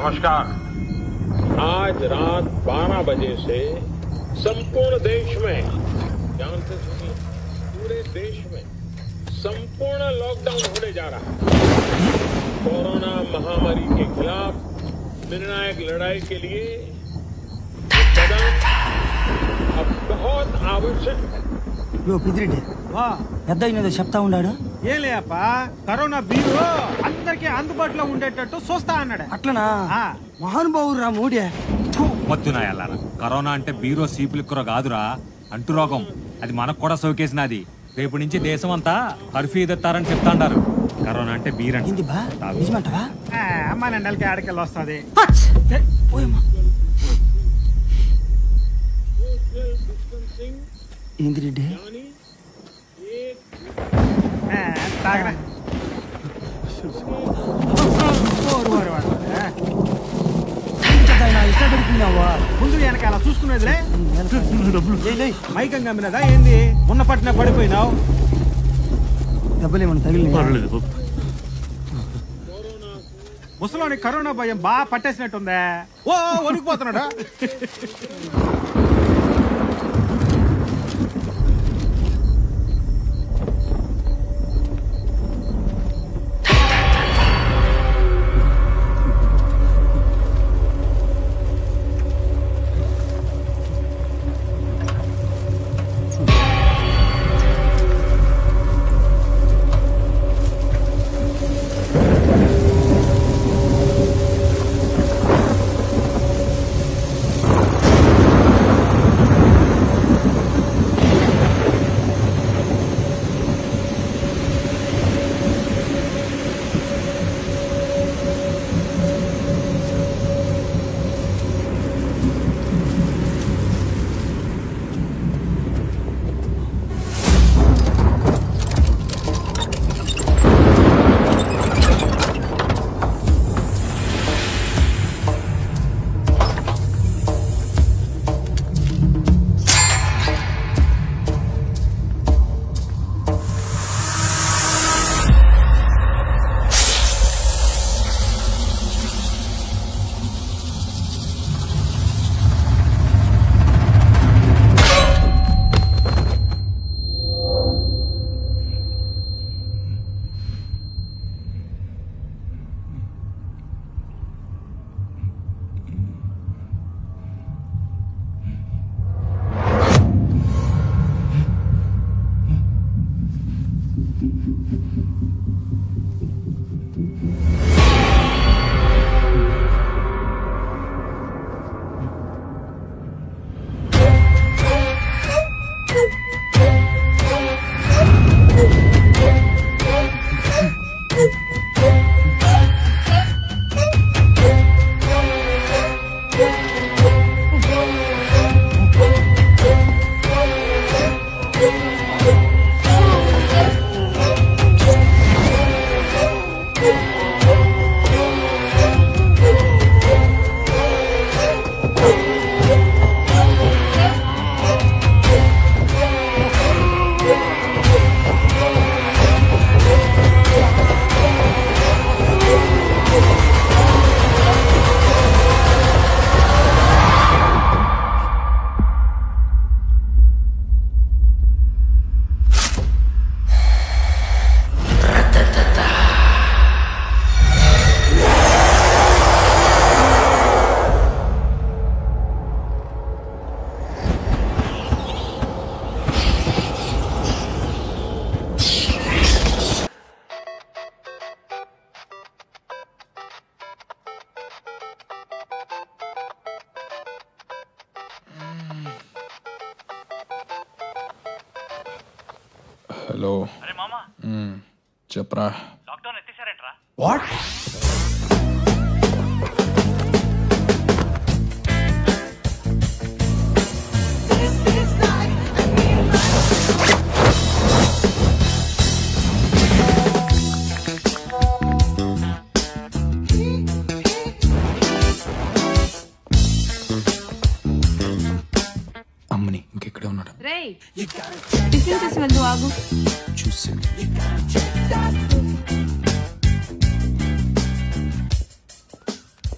नमस्कार। आज रात 12 बजे से संपूर्ण देश में, ध्यान से सुनिए, पूरे देश में संपूर्ण लॉकडाउन होने जा रहा है। कोरोना महामारी के खिलाफ निर्णायक लड़ाई के लिए कदम अब बहुत आवश्यक है। పెద్ద చెప్తా ఉన్నాడు. ఏం లేపా, కరోనా బీరు అందరికి అందుబాటులో ఉండేటట్టు చూస్తా అన్నాడు. అట్లనా? మహానుభావుడు రా మోడీ. వద్దునాయాలరా, కరోనా అంటే బీరో సీపులిక్కుర కాదురా, అంటు రోగం. అది మనకు కూడా సోకేసినది. రేపు నుంచి దేశం అంతా కర్ఫ్యూ ఎత్తారని చెప్తాండారు. కరోనా అంటే బీరండి. అమ్మ నెలకి ఆడకెళ్ళి వస్తుంది. ఏంది రెడ్డి? తాగరా ముందు వెనక అలా చూసుకునేదిలే. మైకం గమ్మినదా ఏంది? ఉన్న పట్టిన పడిపోయినావు. డబ్బులేమన్నా తగిలి? ముసలోని కరోనా భయం బాగా పట్టేసినట్టుందే. ఓ వణికిపోతున్నాడా? హలో. అరే మామా, చెప్పరా. లాక్డౌన్ ఎత్తేసారేంట్రా? వాట్? అమ్మని ఇంకెక్కడే ఉన్నాడు. టిఫిన్ చేసి వెళ్దు, ఆగు. చూసాను.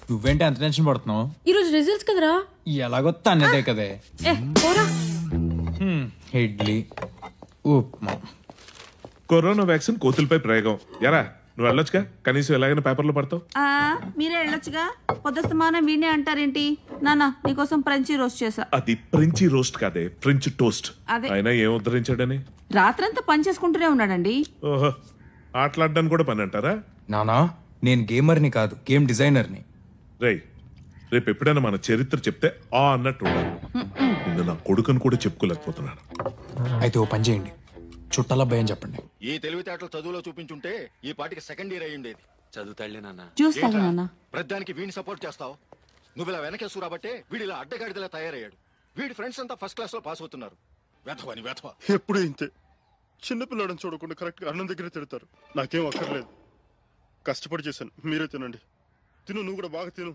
నువ్వేంటి అంత టెన్షన్ పడుతున్నావు? ఈ రోజు రిజల్ట్స్ కదరా. ఎలాగొత్తా అన్నదే కదే. పోరా. ఇడ్లీ ఉప్మా. కరోనా వ్యాక్సిన్ కోతులపై ప్రయోగం. ఎరా నువ్వు వెళ్ళొచ్చుగా, కనీసం ఎలాగైనా పేపర్లో పడతావు. మీరే వెళ్ళొచ్చుగా, పొద్దుస్తమానం వీణే అంటారేంటి? నాన్న నీకోసం ఫ్రెంచి రోస్ట్ చేసా. అది ఫ్రెంచి రోస్ట్ కాదే, ఫ్రెంచ్ టోస్ట్. అదే. ఆయన ఏం ఉద్ధరించాడని రాత్రంతా పని చేసుకుంటూనే ఉన్నాడండి. ఓహో, ఆటలాడడానికి కూడా పని అంటారా? నానా నేను గేమర్ని కాదు, గేమ్ డిజైనర్ని. రేయ్, రేపు ఎప్పుడైనా మన చరిత్ర చెప్తే అన్నట్టు ఉండాలి. నిన్న నా కొడుకుని కూడా చెప్పుకోలేకపోతున్నాను. అయితే ఓ పని చేయండి, చుట్టాల భయం చెప్పండి. ఈ తెలివితేటలు చదువులో చూపించుంటే ఈ పాటికి సెకండ్ ఇయర్ అయ్యిండేది. చదువుతాళ్లే నాన్న. చూస్తాగా నాన్న. ప్రతిదానికి వీడిని సపోర్ట్ చేస్తావు. నువ్వు ఇలా వెనకేసు రాబట్టే వీడి ఇలా అడ్డగాడిదలా తయారయ్యాడు. వీడి ఫ్రెండ్స్ అంతా ఫస్ట్ క్లాస్ లో పాస్ అవుతున్నారు. వెధవని వెధవ. ఎప్పుడు ఇంతే, చిన్నపిల్లాడని చూడకుండా కరెక్ట్ గా అన్నం దగ్గర తిడతారు. నాకేం అక్కర్లేదు, కష్టపడి చేశాను. మీరే తినండి. తిను, నువ్వు కూడా బాగా తిను.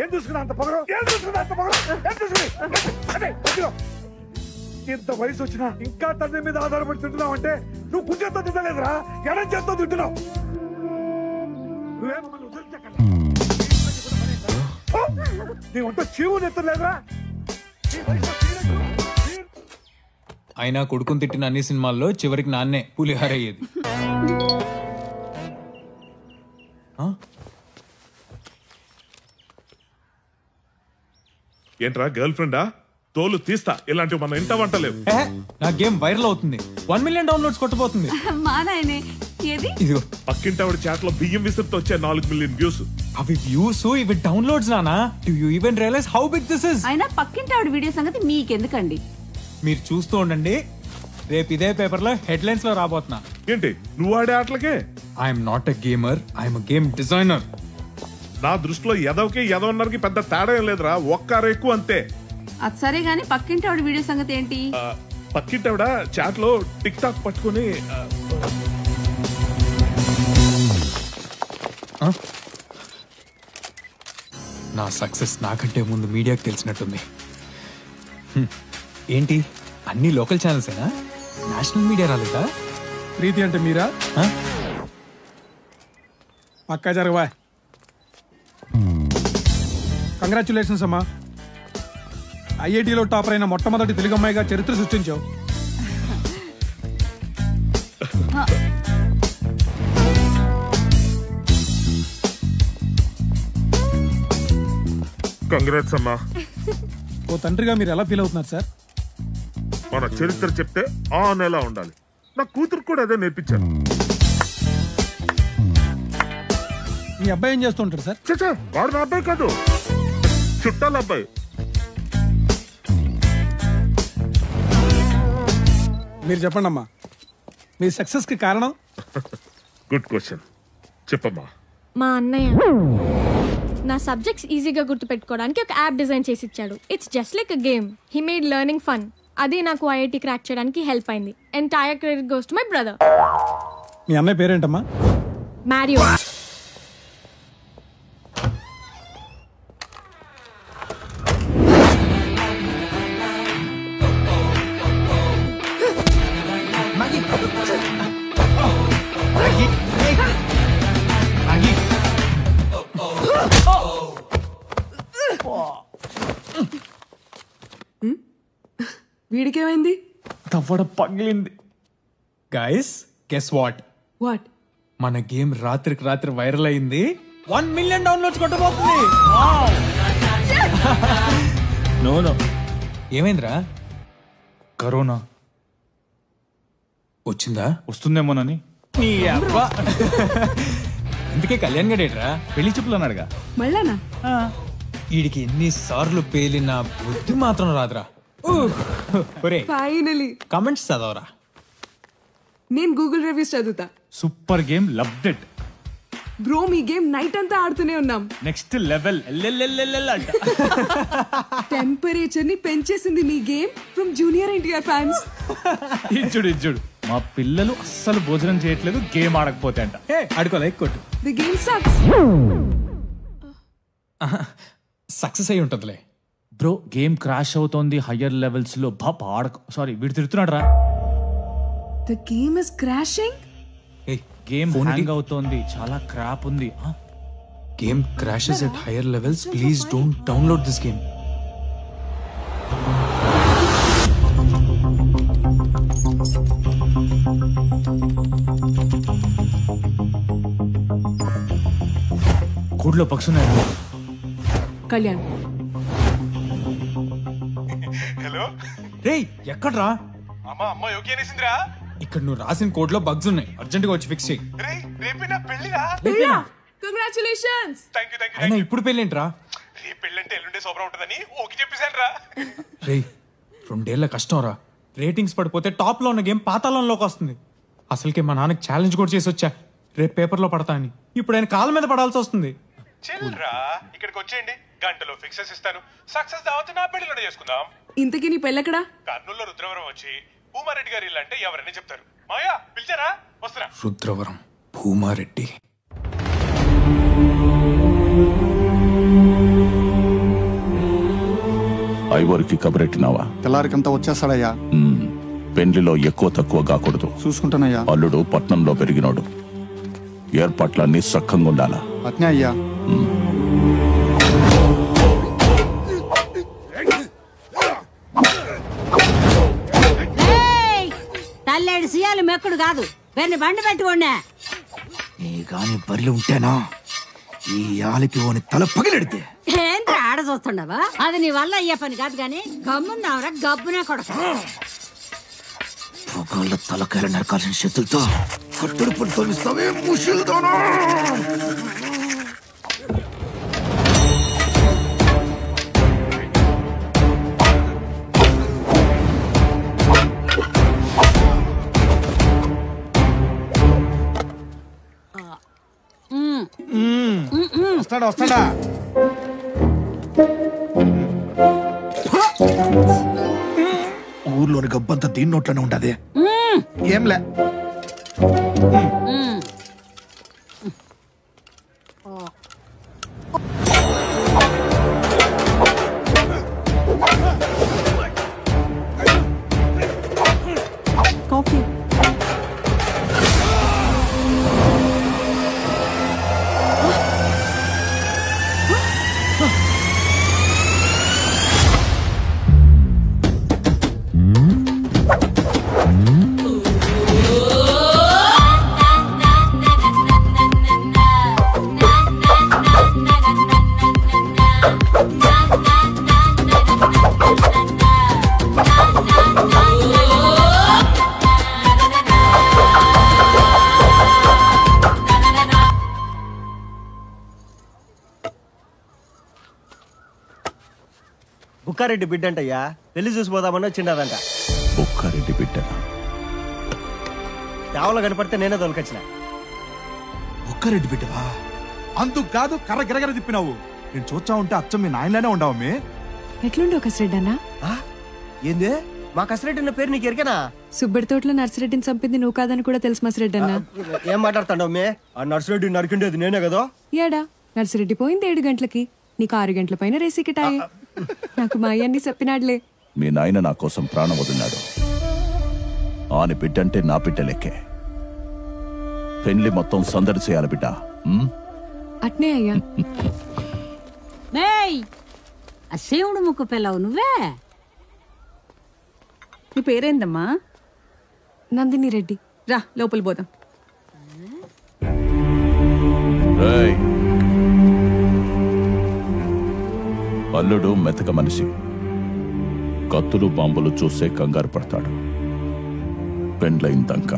ఏం చూసుకున్నా అంత పొగరు? ఇంత వయసు వచ్చినా ఇంకా తండ్రి మీద ఆధారపడి తింటున్నావు అంటే నువ్వు కొంచెంతో తింటలేదురా, ఎడం చేత్తో తింటున్నావు. నువ్వే మమ్మల్ని వదిలించకండి. నీ వంట చీవు నెత్తలేదురా. అయినా కొడుకుని తిట్టిన అన్ని సినిమాల్లో చివరికి నాన్నే పులిహార అయ్యేది. ఏంట్రా గర్ల్ ఫ్రెండా? తోలు తీస్తా, ఇలాంటివి మన ఇంట వంటలేవు. నా గేమ్ వైరల్ అవుతుంది, 1 మిలియన్ డౌన్లోడ్స్ కొట్టబోతుంది. మా నాయనే ఏది? ఇదిగో పక్కింటి ఆవిడ చాట్ లో బియ్యం విసిరితో వచ్చే 4 మిలియన్ వ్యూస్. అవి వ్యూస్, ఇవి డౌన్లోడ్స్ నానా. Do you even realise how big this is? అయినా పక్కింటి ఆవిడ వీడియో సంగతి మీకెందుకండి? మీరు చూస్తూ ఉండండి, రేపు ఇదే పేపర్ లో హెడ్లైన్స్ లో రాబోతున్నా. ఏంటి నువ్వు ఆడే ఆటలకే? I'm not a gamer, I'm a game designer. నా దృష్టిలో ఎదవకి ఎదవన్నరకి పెద్ద తేడా ఏం లేదురా, ఒక్కరు ఎక్కువ అంతే. అది సరే గానీ పక్కింటి ఆవిడ వీడియో సంగతి ఏంటి? పక్కింటి ఆవిడ చాట్ లో టిక్ టాక్ పట్టుకుని నా సక్సెస్ నాకంటే ముందు మీడియాకి తెలిసినట్టుంది. ఏంటి అన్ని లోకల్ ఛానల్స్ ఏనా? నేషనల్ మీడియా రాలేదా? ప్రీతి అంటే మీరా? పక్కా జరగవా. కంగ్రాచులేషన్స్ అమ్మా, ఐఐటిలో టాపర్ అయిన మొట్టమొదటి తెలుగు అమ్మాయిగా చరిత్ర సృష్టించావు. కంగ్రాట్స్ అమ్మా. ఓ తండ్రిగా మీరు ఎలా ఫీల్ అవుతున్నారు సార్? మన చరిత్ర చెప్తే ఎలా ఉండాలి, నా కూతురు కూడా అదే నేర్పించాను. మీ అబ్బాయి ఏం చేస్తుంటారు సార్? చచ్చా, వాడు నా అబ్బాయి కాదు, చుట్టాల అబ్బాయి. మీరు చెప్పండి అమ్మా, మీ సక్సెస్ కి కారణం? గుడ్ క్వశ్చన్, చెప్పమ్మా. మా అన్నయ్య నా సబ్జెక్ట్స్ ఈజీగా గుర్తుపెట్టుకోవడానికి ఒక యాప్ డిజైన్ చేసి ఇచ్చాడు. It's just like a game. He made learning fun. అదే నాకు ఐఐటి క్రాక్ చేయడానికి హెల్ప్ అయింది. Entire credit goes to my brother. మీ అన్నయ్య పేరేంటమ్మా? మ్యారియో. వీడికేమైంది? తవ్వడ పగిలింది. Guys guess what? వాట్? మన గేమ్ రాత్రికి రాత్రి వైరల్ అయింది, 1 మిలియన్ డౌన్లోడ్స్ కొట్టబోతుంది. నో ఏమైందిరా? కరోనా వచ్చిందా? వస్తుందేమోనని. నీ అబ్బా. అందుకే కళ్యాణ్ గడేట్రా పెళ్లి చూపులు అన్నాడుగా. మళ్ళానా? వీడికి ఎన్నిసార్లు పేలిన బుద్ధి మాత్రం రాదురా. ఫైనలీ కమెంట్స్ చదవరా. నేను గూగుల్ రివ్యూస్ చదువుతా. Super game, loved it bro. మీ గేమ్ నైట్ అంతా ఆడుతూనే ఉన్నాం. నెక్స్ట్ లెవెల్ అంట. టెంపరేచర్ ని పెంచేసింది మీ game. From junior NTR fans. ఇచ్చుడు మా పిల్లలు అస్సలు భోజనం చేయట్లేదు గేమ్ ఆడకపోతే అంట. ఆడుకోలే కొట్టు. The game sucks. సక్సెస్ అయి ఉంటుందిలే బ్రో. గేమ్ క్రాష్ అవుతోంది హయ్యర్ లెవెల్స్ లో. సారీ వీడు తిడుతున్నాడు రా. The game is crashing? Game hang అవుతోంది, చాలా క్రాప్ ఉంది. Game crashes at higher levels. Please don't download this game. కోడ్లో పక్షి ఉన్నాయి. కళ్యాణ్, హలో రేయ్, ఎక్కడ్రా? అమ్మా అమ్మ ఓకే అనేసిందిరా. ఇక్కడ నువ్వు రాసిన కోడ్ లో బగ్స్ ఉన్నాయి, అర్జెంట్ గా వచ్చి ఫిక్స్ చేయి. రేయ్ రేపే నా పెళ్ళిరా. కంగ్రాచులేషన్స్. థాంక్యూ అయినా ఇప్పుడు పెళ్ళేంట్రా? రేపు పెళ్ళంటే ఎల్లుండే సూపర్ ఉంటుందని ఓకే చెప్పేశాను రా. రేయ్ 2 ఏళ్ల కష్టం రా. రేటింగ్స్ పడిపోతే టాప్ లో ఉన్న గేమ్ పాతాళంలోకి వస్తుంది. అసలుకే మా నాన్నకి ఛాలెంజ్ కూడా చేసి వచ్చా, రేపు పేపర్లో పడతా అని. ఇప్పుడు ఆయన కాళ్ళ మీద పడాల్సి వస్తుంది. చెల్రా ఇక్కడికి వచ్చేయండి, గంటలో ఫిక్సెస్ ఇస్తాను. సక్సెస్ దావత్ నా పెళ్ళిలోనే చేసుకుందాం. ఇంతకీ నీ పెళ్ళెక్కడా? కర్నూలులో రుద్రవరం వచ్చి భూమారెడ్డి గారి ఇల్లు అంటే ఎవరైనా చెప్తారు. మాయా పిలిచారా? వస్తున్నా. రుద్రవరం, భూమారెడ్డి. ఐవరికి కబరెట్టినావా? తెల్లారికంతా వచ్చేస్తాడయ్యా. పెండ్లిలో ఎక్కువ తక్కువ కాకూడదు. చూసుకుంటానయ్యా. అల్లుడు పట్నంలో పెరిగినోడు, ఏర్పాట్లన్నీ సక్కంగా ఉండాలా. అట్నే అయ్యా. తల్లేడు సీయాలు మెక్కుడు కాదు, వెన్ను బండి పెట్టుకోండి. నీ గాని బర్రెలు ఉంటేనా ఈ ఆలికి ఓని తల పగిలెడితే. ఏంట్రా ఆడ చూస్తుండవా? అది నీ వల్ల అయ్యే పని కాదు గాని గమ్మున్నావురా, గబ్బునే కొడక. పొగాళ్ళ తలకాయలు నరకాల్సిన చేతులతో కట్టుడు పని తొలిస్తావే ముషిల్దానా. వస్తాడా వస్తాడా? ఊర్లోని గబ్బంతా దీని నోట్లోనే ఉండదే. ఏంలే. కాఫీ. బుక్కారెడ్డి బిడ్డ అంటయ్యా, పెళ్లి చూసిపోదామని వచ్చిండదంట. బుక్కారెడ్డి బిడ్డ చావలో కనపడితే నేనే దొలకొచ్చిన. ఒక్కరెడ్డి బిడ్డవా? అందుకు కాదు కర్ర గిరగర తిప్పినావు. నేను చూచా ఉంటే అచ్చం మీ నాయనలోనే ఉండవమ్మే. ఎట్లుండవు కసిరెడ్డి అన్న? ఏంది మా కసిరెడ్డి అన్న పేరు నీకు ఎరికేనా? సుబ్బడి తోటలో నర్సిరెడ్డిని చంపింది నువ్వు కాదని కూడా తెలుసు మసిరెడ్డి అన్న. ఏం మాట్లాడుతాండమ్మే? ఆ నర్సిరెడ్డి నరికిండేది నేనే కదా. ఏడా నర్సిరెడ్డి పోయింది 7 గంటలకి, నీకు 6 గంటల పైన రేసికిటాయి. నాకు మా అయ్యన్ని చెప్పినాడులే. మీ నాయన నా కోసం ప్రాణం వదిలినాడు. ఆని బిడ్డంటే నా బిడ్డ లెక్కే. పెళ్లి మొత్తం సందడి చేయాలి బిడ్డ. అట్నే అయ్యా. ఆ శివుడు ముక్కు పిల్లవు నువ్వే. నీ పేరేందమ్మా? నందిని రెడ్డి. రా లోపల పోదాం. అల్లుడు మెతక మనిషి, కత్తులు బాంబులు చూసే కంగారు పడతాడు. పెండ్లైందంక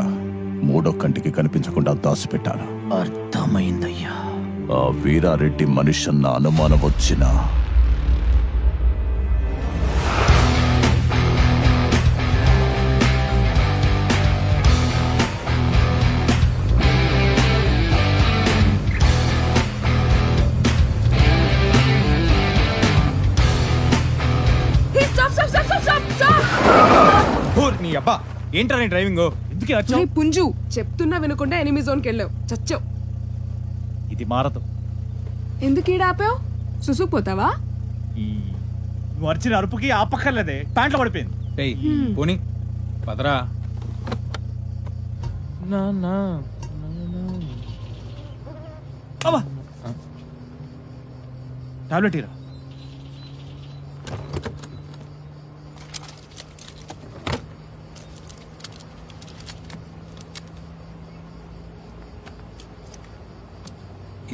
3వ కంటికి కనిపించకుండా దాచిపెట్టాల. అర్థమైందయ్యా. ఆ వీరారెడ్డి మనిషి అన్న అనుమానం వచ్చినా నీ అబ్బా ఏంట్రా నీ డ్రైవింగ్? ఎందుకే వచ్చావు? పుంజు చెప్తున్నా వినకుండా ఎనిమి జోన్కి వెళ్ళావు, చచ్చావు. ఇది మారదు. ఎందుకు ఈడ ఆపావు? సుసుకుపోతావా? నువ్వు అరిచిన అరుపుకి ఆపక్కర్లేదే, ప్యాంట్లో పడిపోయింది. పోనీ పదరా. టాబ్లెట్ ఇరా.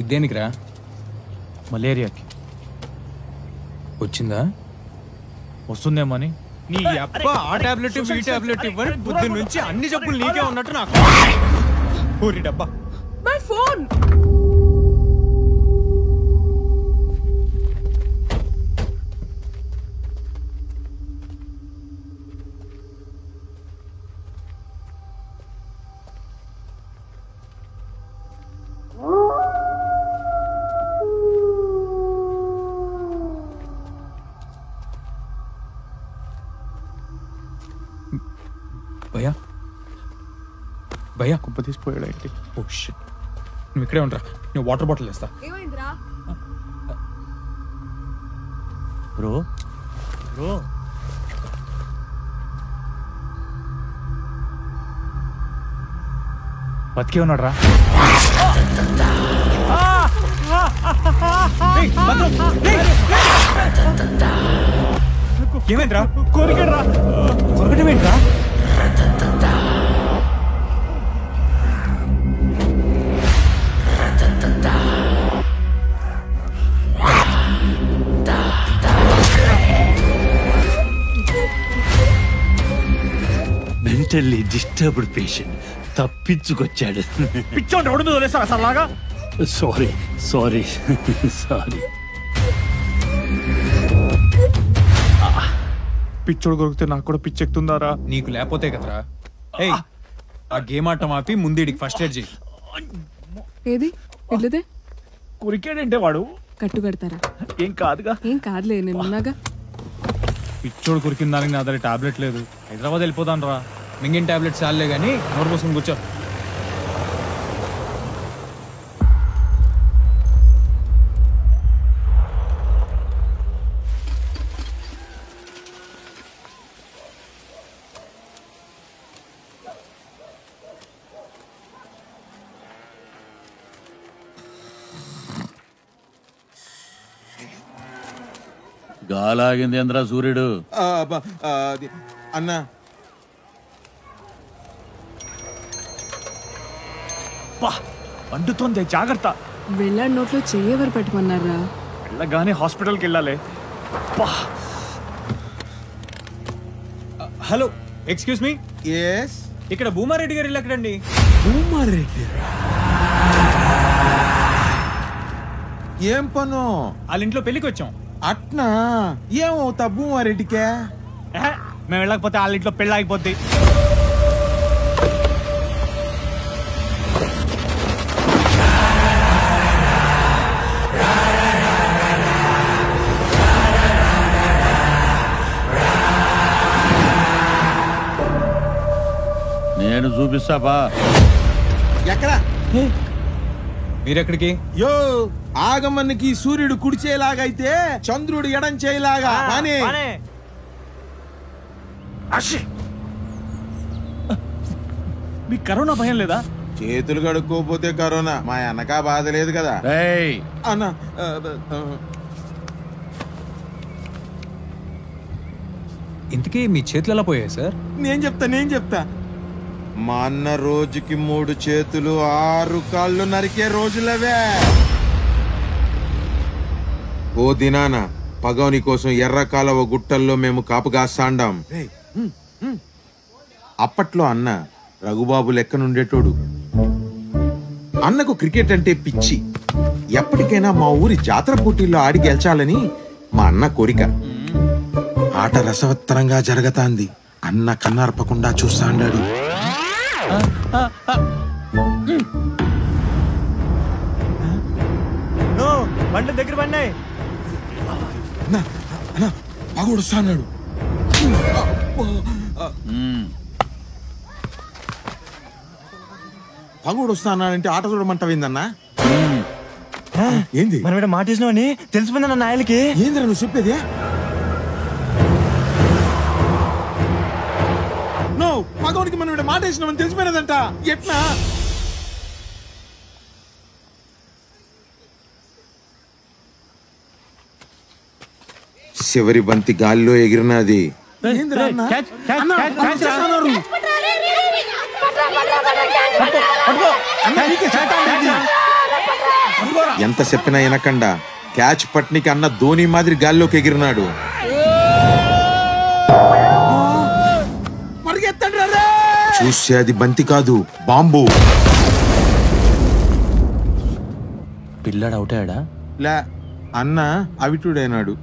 ఇదేనికిరా? మలేరియాకి. వచ్చిందా? వస్తుందేమని. నీ అబ్బా ఆ టాబ్లెట్ ఈ టాబ్లెట్ ఇవ్వని బుద్ధి నుంచి అన్ని జబ్బులు నీకే ఉన్నట్టు నాకు. ఊరి డబ్బా. My phone. భయ్యా భయ్యా కుప్ప తీసిపోయాడు ఏంటి? Oh shit. నువ్వు ఇక్కడే ఉండరా, నేను వాటర్ బాటిల్ వేస్తా. ఏమైందిరా? బ్రో బ్రో బతికే ఉన్నాడు రా. ఏమైందిరా? కొరికడ్రా. కొరకటం ఏంట్రా? మెంటల్లీ డిస్టర్బ్డ్ పేషెంట్ తప్పించుకొచ్చాడు. పిచ్చోండి రోడ్డు మీద వదిలేస్తారా సార్ లాగా? Sorry sorry sorry. పిచ్చోడు కొరికితే నాకు కూడా పిచ్చెక్కుతుందారా? నీకు లేకపోతే కదరా. ఏయ్ ఆ గేమ్ ఆటం ఆపి ముందేడికి ఫస్ట్ ఎయిడ్ చేయి. ఏది ఇట్లదే? కొరికాడంటే వాడు కట్టు కడతారా? ఏం కాదుగా. ఏం కాదులే, నేను ఉన్నాగా. పిచ్చోడు కొరికిన దానికి నా దగ్గర టాబ్లెట్ లేదు. హైదరాబాద్ వెళ్ళిపోతాను రా. మింగిన టాబ్లెట్ చాలే కానీ నోరు పోసుకుని కూర్చో. గాలాగిందేంద్రా సూర్యుడు? అన్నా వండుతోంది, జాగ్రత్త. వెళ్ళాడు నోట్లో చెయ్యెవరు పెట్టమన్నారా? వెళ్ళగానే హాస్పిటల్కి వెళ్ళాలి. Hello excuse me. ఎస్. ఇక్కడ భూమారెడ్డి గారు ఇల్లు ఎక్కడండి? భూమారెడ్డి ఏం పను? వాళ్ళ ఇంట్లో పెళ్లికి వచ్చాం. అట్నా? ఏమవుతా భూమారెడ్డికే? మేము వెళ్ళకపోతే వాళ్ళ ఇంట్లో పెళ్ళి అయిపోద్ది. నేను చూపిస్తా బా. ఎక్కడా? మీరెక్కడికి? యో ఆగమన్నికి సూర్యుడు కుడి చేయలాగైతే చంద్రుడు ఎడం చేయలాగా. మీకు కరోనా భయం లేదా? చేతులు కడుక్కోపోతే కరోనా, మా అన్నకా బాధ లేదు కదా అన్న. ఇంతకీ మీ చేతులు ఎలా పోయాయి సార్? నేను చెప్తా మా అన్న రోజుకి 3 చేతులు 6 కాళ్ళు నరికే రోజులవే. ఓ దినాన పగౌని కోసం ఎర్ర కాలవ గుట్టల్లో మేము కాపుగాస్తాండాం. అప్పట్లో అన్న రఘుబాబు లెక్కనుండేటోడు. అన్నకు క్రికెట్ అంటే పిచ్చి. ఎప్పటికైనా మా ఊరి జాతర పోటీల్లో ఆడి గెలిచాలని మా అన్న కోరిక. ఆట రసవత్తరంగా జరగతాంది. అన్న కన్నార్పకుండా చూస్తాండాడు. బండి దగ్గర పడినాయి. పగొడుస్తాడు. పగొడుస్తానంటే ఆట చూడమంటావిందన్నా? ఏంది మనం మాట వేసినావని తెలిసిపోయిందన్న నాయలకి. ఏందిరా నువ్వు చెప్పేది? పగ వాస్తవానికి మనం ఇక్కడ మాట వేసినామని తెలిసిపోయినదంట. ఎట్లా చివరి బంతి గాలిలో ఎగిరినది. ఎంత చెప్పినా వినకుండా క్యాచ్ పట్నికి అన్న ధోని మాదిరి గాల్లోకి ఎగిరినాడు. చూస్తే అది బంతి కాదు, బాంబు. పిల్లాడు అవుట్ అయ్యాడా? లే, అన్న అవిటుడైనాడు.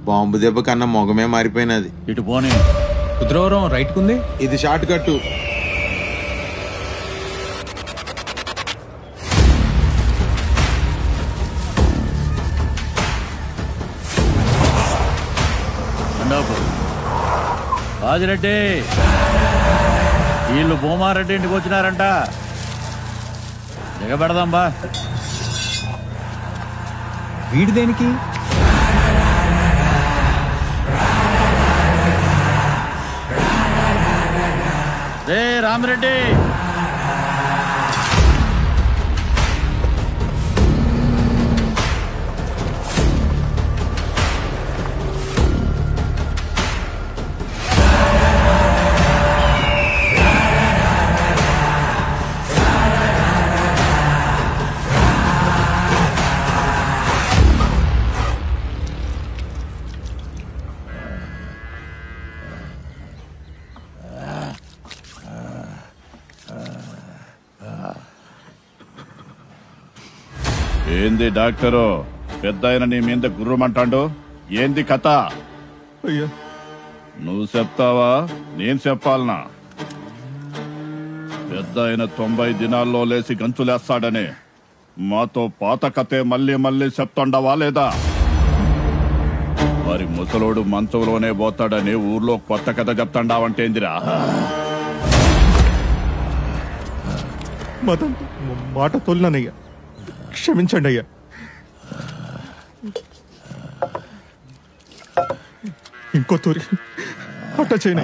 బాంబు దెబ్బకి అన్న మొగమే మారిపోయినది. ఇటు పోనీ. కుద్రవరం రైట్ కుంది. ఇది షార్ట్ కట్. రాజిరెడ్డి, వీళ్ళు భూమారెడ్డి ఇంటికి వచ్చినారంట. దిగబెడదాం బా. వీడి దేనికి? రే రామిరెడ్డి, ఏంది డాక్టరు పెద్ద ఆయన నీ మీద గుర్రమంటాడు? ఏంది కథ? అయ్యా నువ్వు చెప్తావా నేను చెప్పాలనా? పెద్ద ఆయన 90 దినాల్లో లేచి గంతులేస్తాడని మాతో పాత కథే మళ్ళీ మళ్ళీ చెప్తుండవా లేదా? మరి ముసలోడు మంచంలోనే పోతాడని ఊర్లో కొత్త కథ చెప్తాండావంటేందిరా? మదన్ మాట తొలినయ్యా, క్షమించండి అయ్యా. ఇంకో తూరి అట్ట చేయను.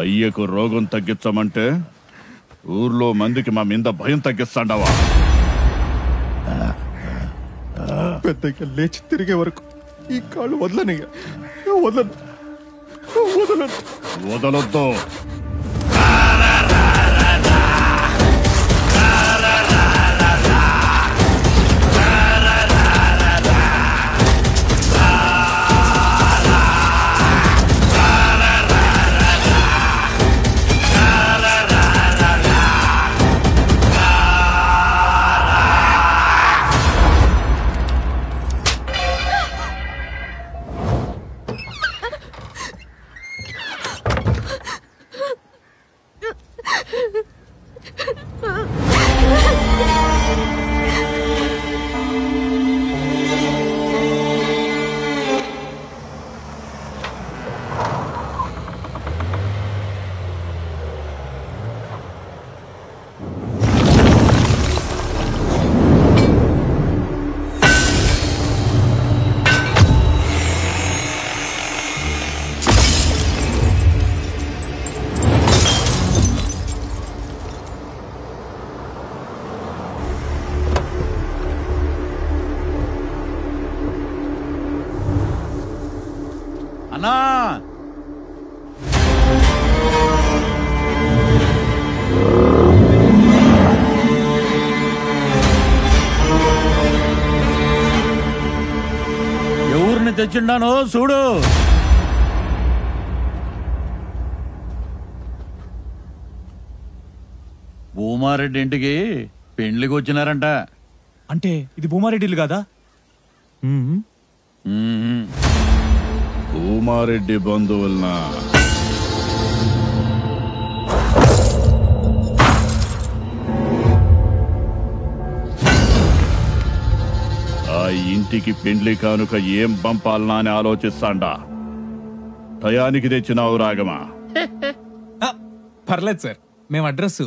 అయ్యకు రోగం తగ్గించమంటే ఊర్లో మందికి మా మీద భయం తగ్గిస్తాండవా? పెద్దగా లేచి తిరిగే వరకు ఈ కాళ్ళు వదలనయ్యా, వదలొద్దు. అన్నా, ఎవరిని తెచ్చిండానో చూడు. భూమారెడ్డి ఇంటికి పెండ్లికి వచ్చినారంట. అంటే ఇది భూమారెడ్డిలు కాదా? భూమారెడ్డి బంధువులనా? ఆ ఇంటికి పెండ్లి కానుక ఏం పంపాలనా అని ఆలోచిస్తాండా. టయానికి తెచ్చినావు రాగమా? పర్లేదు సార్, మేము అడ్రస్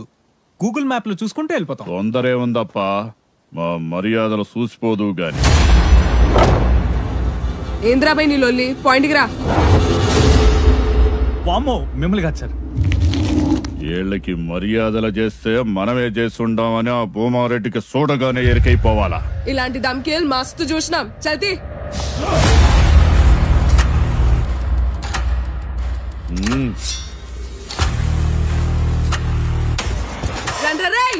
గూగుల్ మ్యాప్ లో చూసుకుంటే వెళ్ళిపోతాం. తొందరే ఉందప్ప, మా మర్యాదలు చూసిపోదు గాని. ఏంద్రాబాయ్ నీ లొల్లి, పాయింట్కి రా. వామ్మో, మిమ్మల్ని కాదు సార్. వీళ్ళకి మర్యాదలు చేస్తే మనమే చేస్తుండామని ఆ భూమారెడ్డికి చూడగానే ఎరికైపోవాలా. ఇలాంటి దమ్కేల్ మస్తు చూసినాం. చల్తీ రండ్రై.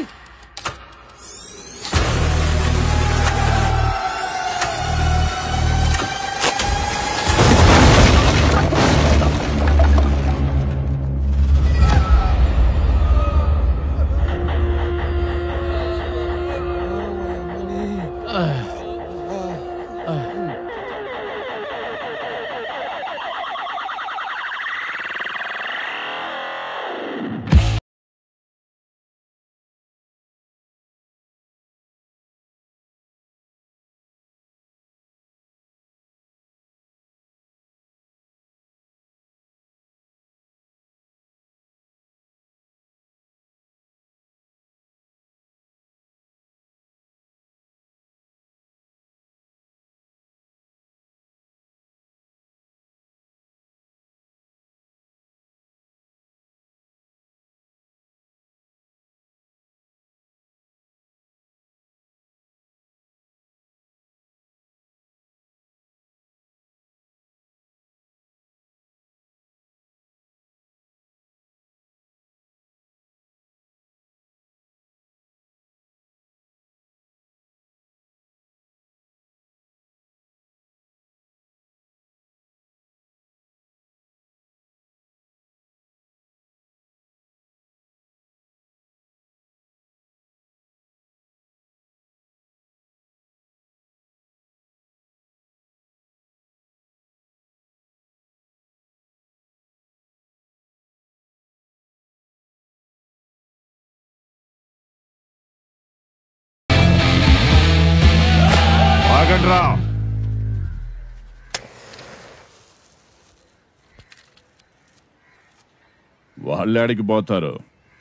వాళ్ళాడికి పోతారు,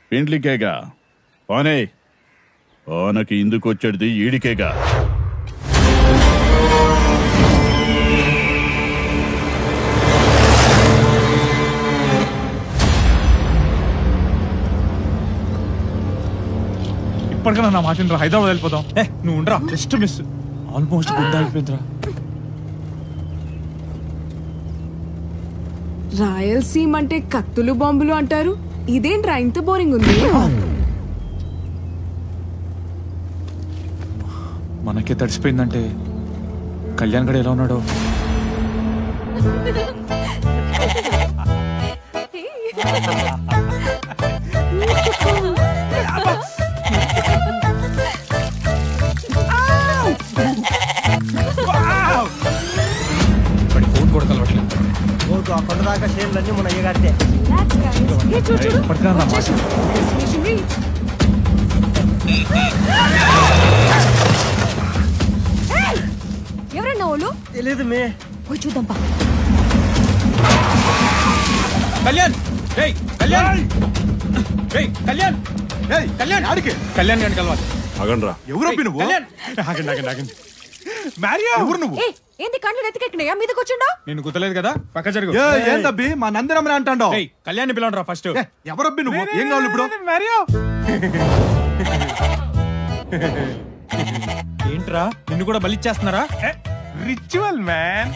పిండ్లికేగా పోనే. ఓనకి ఇందుకు వచ్చేది ఈడికేగా. ఇప్పటికైనా నా మాట హైదరాబాద్ వెళ్ళిపోతాం. నువ్వు ఉండరా, జస్ట్ మిస్. ఆల్మోస్ట్ గుండా అయిపోయిందిరా. రాయలసీమ అంటే కత్తులు బాంబులు అంటారు, ఇదేంట్రా ఇంత బోరింగ్ ఉంది? మనకే తడిసిపోయిందంటే కళ్యాణ్ గడ ఎలా ఉన్నాడో. ఫోన్ కూడా కలవట్లేదు. కొండదాకా షేర్లన్నీ మన అయ్యగారితే. ఎవరన్నా వాళ్ళు? తెలీదు మే. పోయి చూద్దాంపా. కళ్యాణ్, కళ్యాణ్, కళ్యాణ్, కళ్యాణ్, ఆడికి కళ్యాణ్ గారిని కలవాలి. ఆగండ్రా. ఎవరు నువ్వు? ఆగండి. మ్యారియో, ఎవరు నువ్వు? ఏంది కళ్ళు నెత్తికెక్కినాయా? మీద కూర్చుండా? నేను గుర్తులేదు కదా, పక్క జరుగు. ఏందబ్బి మా నందిరమ్మని అంటాడో? కళ్యాణ్ పిలవండి రా ఫస్ట్. ఎవరబ్బి నువ్వు? ఏం కావాలి ఇప్పుడు? మ్యారియో. ఏంట్రా, నిన్ను కూడా బలిచ్చేస్తున్నారా? Ritual man.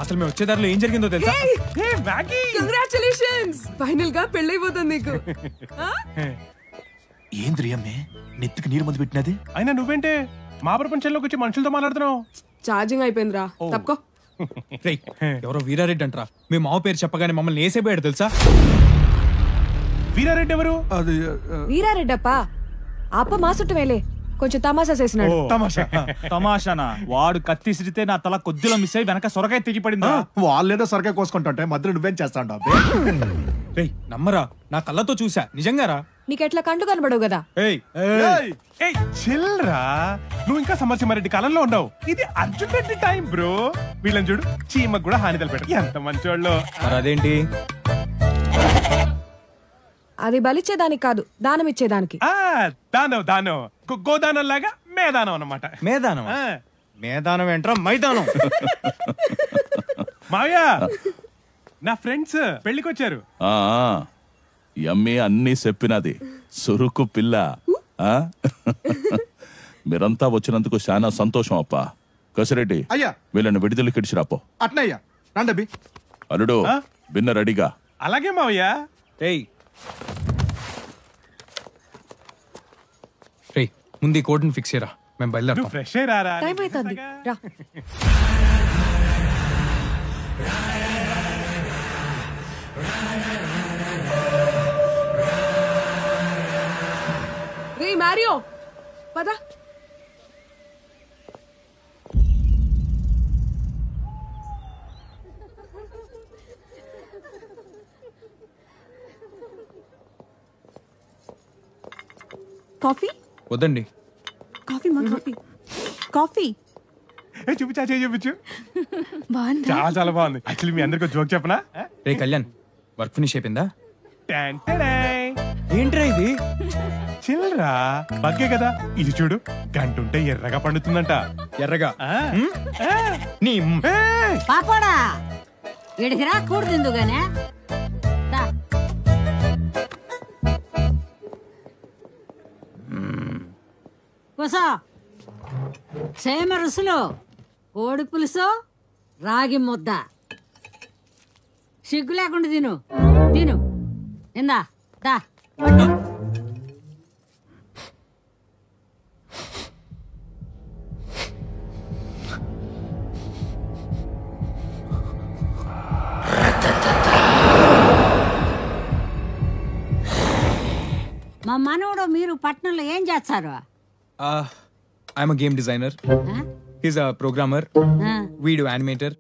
అసలు మేము వచ్చే దారిలో ఏం జరిగిందో తెలుసా? కంగ్రాచులేషన్స్, ఫైనల్ గా పెళ్ళైపోతుంది నీకు. ఏంద్రి అమ్మే నెత్తికి నీరు మందు పెట్టినది? అయినా నువ్వేంటే మా ప్రపంచంలోకి వచ్చి మనుషులతో మాట్లాడుతున్నావు? ఛార్జింగ్ అయిపోయిందిరా, తప్పుకో. ఎవరో వీరారెడ్డి అంటరా, మీ మావ పేరు చెప్పగానే మమ్మల్ని వేసేపోయాడు తెలుసా? వీరారెడ్డి ఎవరు? వీరారెడ్డప్ప అప్ప మా సుట్టమేలే, కొంచెం తమాషా చేసినాడు. తమాషానా? వాడు కత్తిసిరితే నా తల కొద్దిలో మిస్ అయ్యి వెనక సొరకాయ తెగిపడిందా? వాళ్ళేదో సొరకాయ కోసుకుంటుంటే మధ్యలో నువ్వేం చేస్తాడు? నమ్మరా, నా కళ్ళతో చూసా, నిజంగారా. నీకెట్లా కండు కనబడవు కదా. చిల్రా, నువ్వు ఇంకా సమరసింహారెడ్డి కాలంలో ఉండవు. ఇది అర్జున్ రెడ్డి టైం బ్రో. వీళ్ళని చూడు, చీమకు కూడా హాని తలపెట్ట. ఎంత మంచోళ్ళు. అదేంటి? అది బలిచ్చేదానికి కాదు, దానం ఇచ్చేదానికి. దానం గోదానం లాగా మేదానం అన్నమాట. మేదానం? మేదానం ఏంట్రా, మైదానం. మావయ్య, నా ఫ్రెండ్స్ పెళ్లికొచ్చారు. ఎమ్మి అన్నీ చెప్పినది సురుకు పిల్ల ఆ? మీరంతా వచ్చినందుకు చాలా సంతోషం అప్ప. కసిరెడ్డి అయ్యా. వీళ్ళని విడుదలకి ఇడిచిరాపో. అట్నయ్యా రండబి. అల్లుడు బిన్న రెడీగా. అలాగే మావయ్యా. రేయ్ ముందు ఈ కోడ్ని ఫిక్స్ చేయరా, మేము బయలుదేరుతాం. ఫ్రెష్ అయ్యారా? టైం అవుతుంది రా. రే మారియో పద. కాఫీ వద్దండి. కాఫీ మా కాఫీ కాఫీ చూపించా చూపించు. బాగుంది. చాలా చాలా బాగుంది. యాక్చువల్లీ మీ అందరికి జోక్ చెప్పనా? రే కళ్యాణ్ వర్క్ ఫినిష్ అయిపోయిందా? టన్ టడై. ఏంట్రా ఇది? చిల్రా బగ్గే కదా. ఇది చూడు, గంట ఉంటే ఎర్రగా పండుతుందంట. ఎర్రగా? నీ పాపోడా ఇడికి రా కూడుతుందు గానే. కూసో. సేమ రుసులు, కోడి పులుసు, రాగి ముద్ద. సిగ్గు లేకుండా తిను తిను. ఇందా దా. మా మనవడు మీరు పట్నంలో ఏం చేస్తారు? I'm a game designer, he's a programmer, వీడు యానిమేటర్,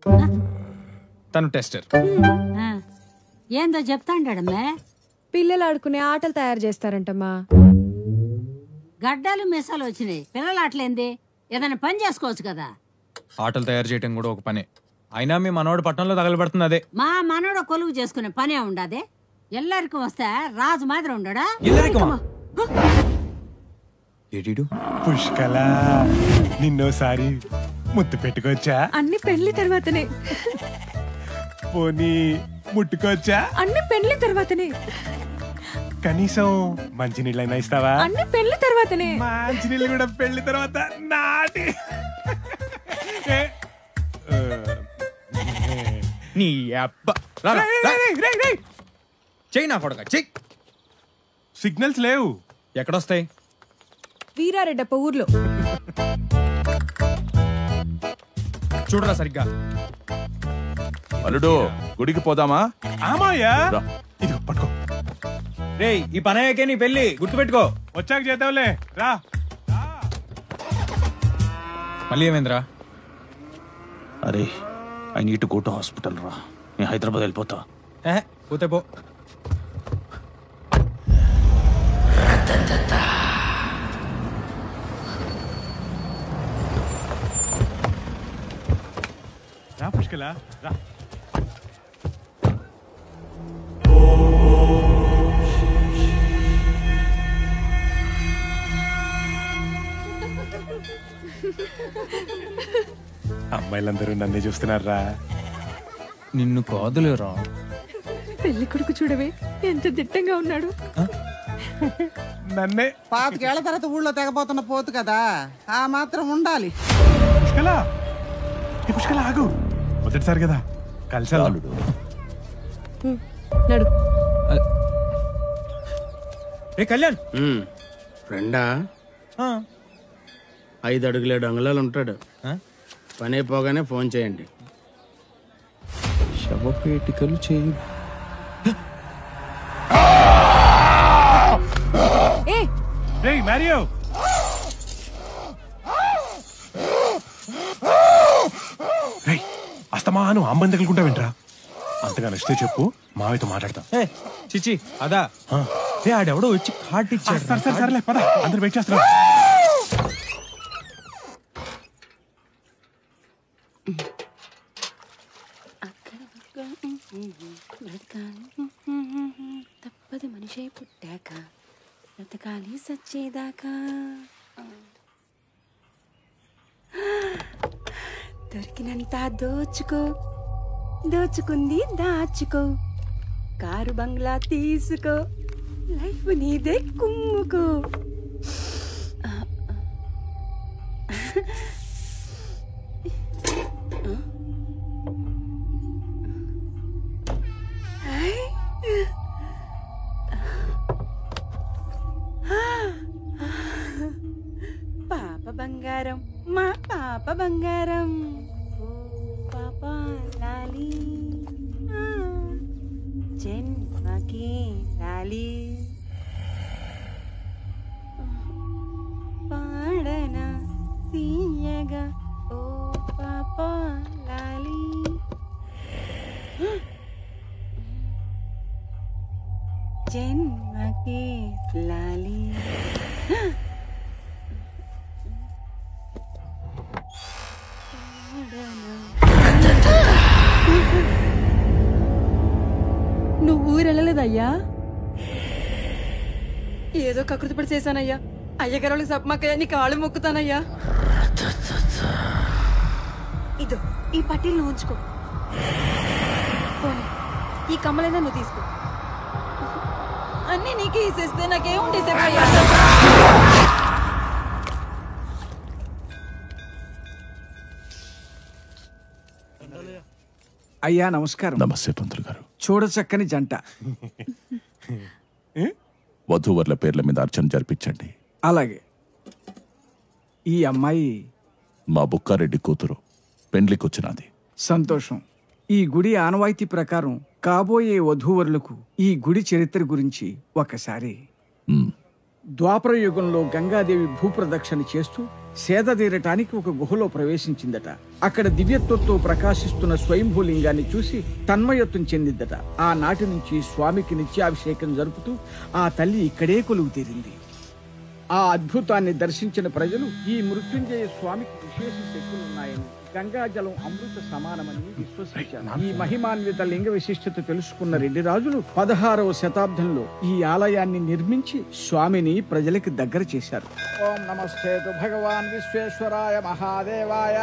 తను టెస్టర్. ఏందో చెప్తాండమే. పిల్లలు ఆడుకునే ఆటలు తయారు చేస్తారంటమ్మా. గడ్డలు మిసాలు వచ్చినాయి, పిల్లలు ఆటలేంది? ఏదైనా పని చేసుకోవచ్చు కదా. ఆటలు తయారు చేయటం కూడా ఒక పనే. అయినా మీ మనవాడు పట్టణంలో తగలబెడుతుంది అదే. మా మనవడు కొలువు చేసుకునే పనే ఉండదే. ఎల్లరికి వస్తే రాజు మాదిరి ఉండడా? పుష్కల నిన్నోసారి ముద్దు పెట్టుకోవచ్చా? అన్ని పెళ్లి తర్వాతనే. పోనీ ముట్టుకోవచ్చా? అన్ని పెళ్లి తర్వాతనే. కనీసం మంచినీళ్ళైనా ఇస్తావా? అన్ని పెళ్లి తర్వాతనే. మంచినీళ్ళు కూడా పెళ్లి తర్వాత నాటి. నీ అబ్బా చెయ్యి నా కొడక చెయ్యి. సిగ్నల్స్ లేవు. ఎక్కడొస్తాయి? వీరారెడ్డప్ప ఊర్లో. చూడరా సరిగ్గా. అల్లుడు గుడికి పోదామా? ఆమాయ్యా. ఇది పట్టుకో. రేయ్ ఈ పనయ్యకే నీ పెళ్లి గుర్తుపెట్టుకో. వచ్చాక చేద్దాంలే రా. మళ్ళీ ఏమైందిరా? అరే I need to go to hospital రా. నేను హైదరాబాద్ వెళ్ళిపోతా. పోతే పో. రా పుష్కల రా. అమ్మాయిలందరూ నన్నే చూస్తున్నారా? నిన్ను కాదులేరా. పెళ్లి కొడుకు చూడవే ఎంత దిట్టంగా ఉన్నాడు. నన్నే. పాతికేళ్ల తర్వాత ఊళ్ళో తెగపోతున్న పోతు కదా, ఆ మాత్రం ఉండాలి. పుష్కల పుష్కల ఆగు. మొదటిసారి కదా కలిసి నడు. రే కళ్యాణ్. ఫ్రెండా? 5 అడుగుల 7 అంగుళాలు ఉంటాడు. పని అయిపోగానే ఫోన్ చేయండి. శవపేటికలు చేయి. రేయ్ మారియో. రేయ్ అస్తమాను అమ్మని తగులుకుంటా వింట్రా. అంతగా నచ్చితే చెప్పు, మావితో మాట్లాడతా. చిచి అదా. ఆడెవడో వచ్చి కార్డు ఇచ్చాడు. సరే సరేలే పద, అందరు వెయిట్ చేస్తున్నారు. తప్పదు మనిషి పుట్టాక బ్రతకాలి సచ్చేదాకా. దొరికినంత దోచుకో, దోచుకుంది దాచుకో, కారు బంగ్లా తీసుకో, లైఫ్ నీదే కుమ్ముకు. పాప బంగారం, మా పాప బంగారం, పాప లాలి, జన్మకి లాలి, పాడన తీయగా ఓ పాప లాలి. జన్మకి లాలి. నువ్వు ఊరెళ్ళలేదయ్యా? ఏదో కకృతి పడి చేశానయ్యా. అయ్యగారు సప్మాకయ్యా, నీ కాళ్ళు మొక్కుతానయ్యా. ఇదో ఈ పట్టీలు నువ్వు ఉంచుకో. ఈ కమ్మలైనా నువ్వు తీసుకో. అన్నీ నీకే ఇసేస్తే నాకేముండేది అయ్యా. అయ్యా నమస్కారం. నమస్తే పంతులు గారు. చూడచక్కని జంట. వధూవర్ల పేర్ల మీద అర్చన జరిపించండి. అలాగే. ఈ అమ్మాయి మా బుక్కారెడ్డి కూతురు, పెండ్లికొచ్చినది. సంతోషం. ఈ గుడి ఆనవాయితీ ప్రకారం కాబోయే వధూవరులకు ఈ గుడి చరిత్ర గురించి ఒకసారి. ద్వాపర యుగంలో గంగాదేవి భూప్రదక్షిణ చేస్తూ సేద తీరటానికి ఒక గుహలో ప్రవేశించిందట. అక్కడ దివ్యత్వంతో ప్రకాశిస్తున్న స్వయంభూలింగాన్ని చూసి తన్మయత్వం చెందిందట. ఆనాటి నుంచి స్వామికి నిత్యాభిషేకం జరుపుతూ ఆ తల్లి ఇక్కడే కొలువు తీరింది. ఆ అద్భుతాన్ని దర్శించిన ప్రజలు ఈ మృత్యుంజయ స్వామికి విశేష శక్తులున్నాయని, గంగాజలం అమృత సమానమని విశ్వసించారు. ఈ మహిమాన్విత లింగ విశిష్టత తెలుసుకున్న రెడ్డి రాజులు 16వ శతాబ్దంలో ఈ ఆలయాన్ని నిర్మించి స్వామిని ప్రజలకు దగ్గర చేశారు. ఓం నమస్తేతు భగవాన్ విశ్వేశ్వరాయ మహాదేవాయ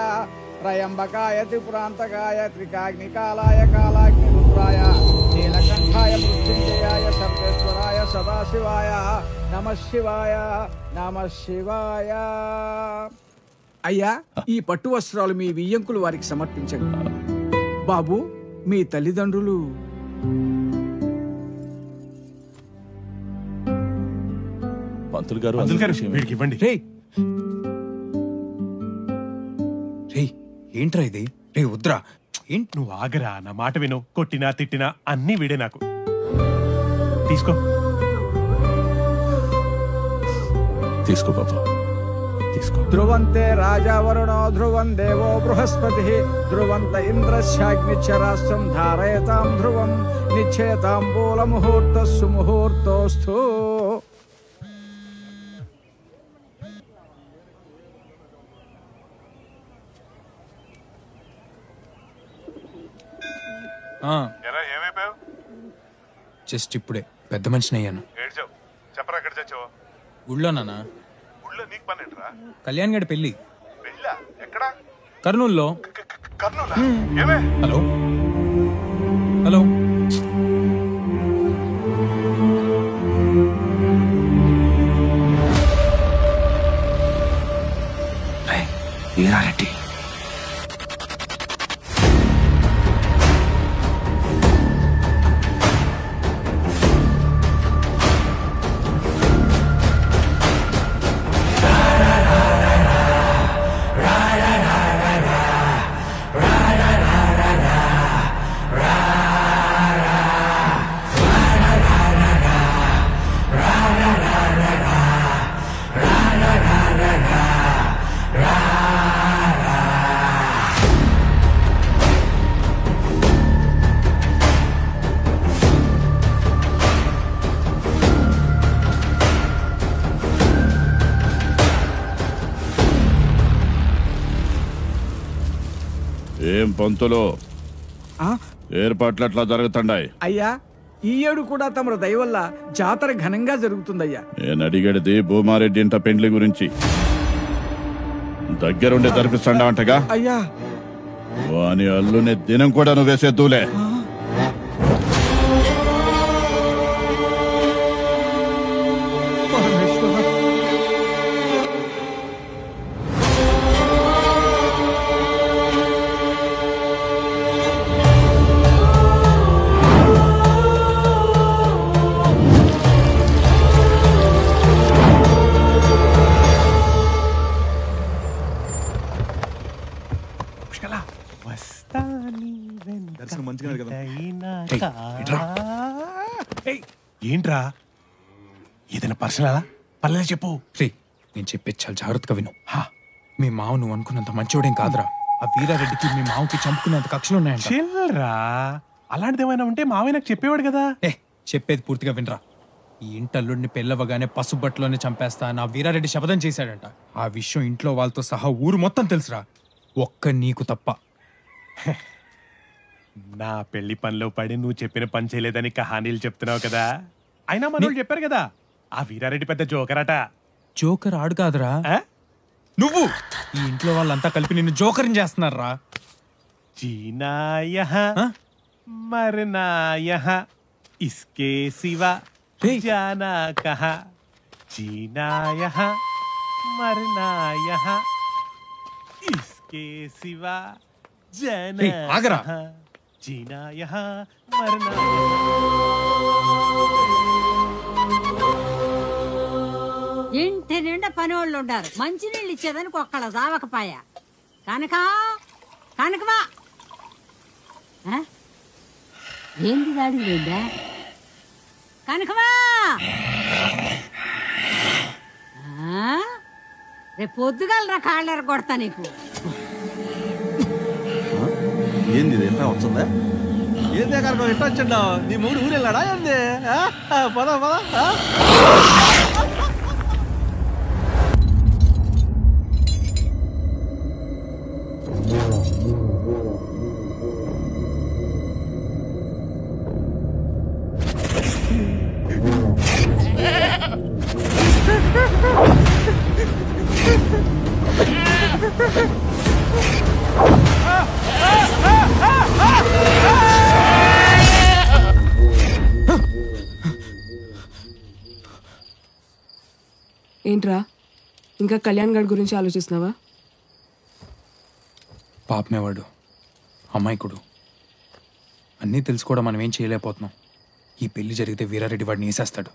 త్రయంబకాయ త్రిపురాంతకాయ త్రికాగ్నికాలాయ కాలాగ్ని రుద్రాయ నీలకంఠాయ మృత్యుంజయాయ సర్వేశ్వరాయ సదాశివాయ నమః శివాయ నమః శివాయ. అయ్యా, ఈ పట్టు వస్త్రాలు మీ వియ్యంకులు వారికి సమర్పించండి. బాబు, మీ తల్లిదండ్రులు పంతులు గారు వీడికి ఇవ్వండి. ఏంట్రా ఇది? రే ఉద్రా, ఏంటి నువ్వు ఆగరా, నా మాట విను. కొట్టినా తిట్టినా అన్నీ వీడే నాకు. తీసుకో తీసుకో బాబా, తీసుకో. ధ్రువంతే రాజా వరుణో ధ్రువం దేవో బృహస్పతి ధ్రువంత ఇంద్రశ్చాగ్నిచ్చరాస్త్రం ధారయతాం ధ్రువం నిశ్చేతాం బూల ముహూర్తస్సు ముహూర్తోస్తు. జస్ట్ ఇప్పుడే పెద్ద మనిషిని అయ్యాను. చెప్పరా, ఎక్కడ చచ్చావు? గుళ్ళోనా? ఊళ్ళో నీకు పని ఏంట్రా? కళ్యాణ్ గడి పెళ్లి. పెళ్ళా? ఎక్కడ? కర్నూలులో. కర్నూలా? ఏమే? Hello hello. వీరారెడ్డి ఏం పంతులు, ఏర్పాట్లు ఎట్లా జరుగుతుండాయి? అయ్యా, ఈ ఏడు కూడా తమరు దయ వల్ల జాతర ఘనంగా జరుగుతుందయ్యా. నేను అడిగేది భూమారెడ్డి ఇంట పెండ్లి గురించి. దగ్గరుండి జరిపిస్తాండవంటగా? అయ్యా, వాని అల్లుని దినం కూడా నువ్వు వేసేద్దులే. ఏంట్రా ఏదైనా పర్సనలా పర్లేదు చెప్పు. రే నేను చెప్పేది చాలా జాగ్రత్తగా విను. మీ మావ నువ్వు అనుకున్నంత మంచోడేం కాదురా. ఆ వీరారెడ్డికి మీ మావకి చంపుకునేంత కక్షలు ఉన్నాయంట. చిల్రా, అలాంటిది ఏమైనా ఉంటే మావయ్య నాకు చెప్పేవాడు కదా. చెప్పేది పూర్తిగా వినరా. ఈ ఇంటల్లుడిని పెళ్ళవగానే పసుబట్లోనే చంపేస్తా నా వీరారెడ్డి శపథం చేశాడంట. ఆ విషయం ఇంట్లో వాళ్ళతో సహా ఊరు మొత్తం తెలుసురా, ఒక్క నీకు తప్ప. నా పెళ్లి పనిలో పడి నువ్వు చెప్పిన పని చేయలేదని కహానీలు చెప్తున్నావు కదా. అయినా మనోళ్ళు చెప్పారు కదా ఆ వీరారెడ్డి పెద్ద జోకరట. జోకర్ ఆడు కాదురా నువ్వు. ఈ ఇంట్లో వాళ్ళంతా కలిపి నిన్ను జోకర్ని చేస్తున్నారా. जीना यहाँ मरना यहाँ इसके सिवा जाना कहाँ. जीना यहाँ मरना यहाँ इसके सिवा जाना कहाँ. जीना यहाँ मरना. ఇంటి నిండా పని వాళ్ళు ఉండారు. మంచినీళ్ళు ఇచ్చేదానికి ఒక్కళ్ళ జావకపాయ. కనకా కనకమా ఏంది దాడి లేదా కనకమా. రేపు పొద్దుగలరా కాళ్ళెర కొడతా నీకు. ఏంది ఎంత వచ్చిందా? ఏందే కనుక ఎట్లా వచ్చిండా? నీ మూడు ఊరు వెళ్ళాడా ఏంది? పద పద. ఏంట్రా ఇంకా కళ్యాణ్ గడ్ గురించి ఆలోచిస్తున్నావా? పాపమేవాడు, అమాయకుడు. అన్నీ తెలిసి కూడా మనం ఏం చేయలేకపోతున్నాం. ఈ పెళ్లి జరిగితే వీరారెడ్డి వాడిని వేసేస్తాడు.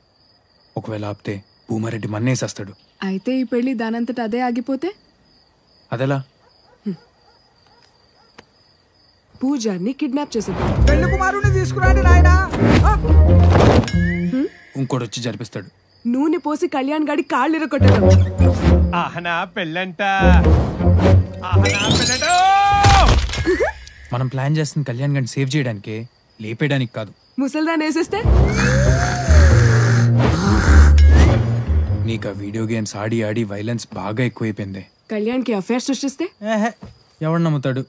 ఒకవేళ ఆపితే భూమారెడ్డి మన్నేసేస్తాడు. అయితే ఈ పెళ్లి దానంతట అదే ఆగిపోతే అదెలా? పూజారిని కిడ్నాప్ చేసేద్దాం. పెళ్లి కుమారుని తీసుకురాండి నాయనా. ఇంకోటి వచ్చి జరిపిస్తాడు. నూనె పోసి కళ్యాణ్ గాడి కాళ్ళు ఇరగొట్టడం. ఆహనా పెళ్ళంట. మనం ప్లాన్ చేస్తుంది కళ్యాణ్ గారిని సేవ్ చేయడానికే, లేపేయడానికి కాదు. ముసల్దాన్ని వేసేస్తే నీకు ఆ వీడియో గేమ్స్ ఆడి ఆడి వైలెన్స్ బాగా ఎక్కువైపోయింది. కళ్యాణ్ కి అఫేర్ సృష్టిస్తే ఎవడు నమ్ముతాడు?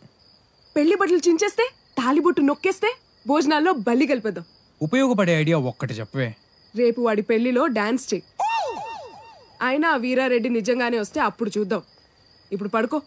పెళ్లి బట్టలు చించేస్తే, తాలిబొట్టు నొక్కేస్తే, భోజనాల్లో బల్లి కలిపేద్దాం. ఉపయోగపడే ఐడియా ఒక్కటి చెప్పవే. రేపు వాడి పెళ్లిలో డాన్స్ చెయ్యి. అయినా ఆ వీరారెడ్డి నిజంగానే వస్తే అప్పుడు చూద్దాం. ఇప్పుడు పడుకో.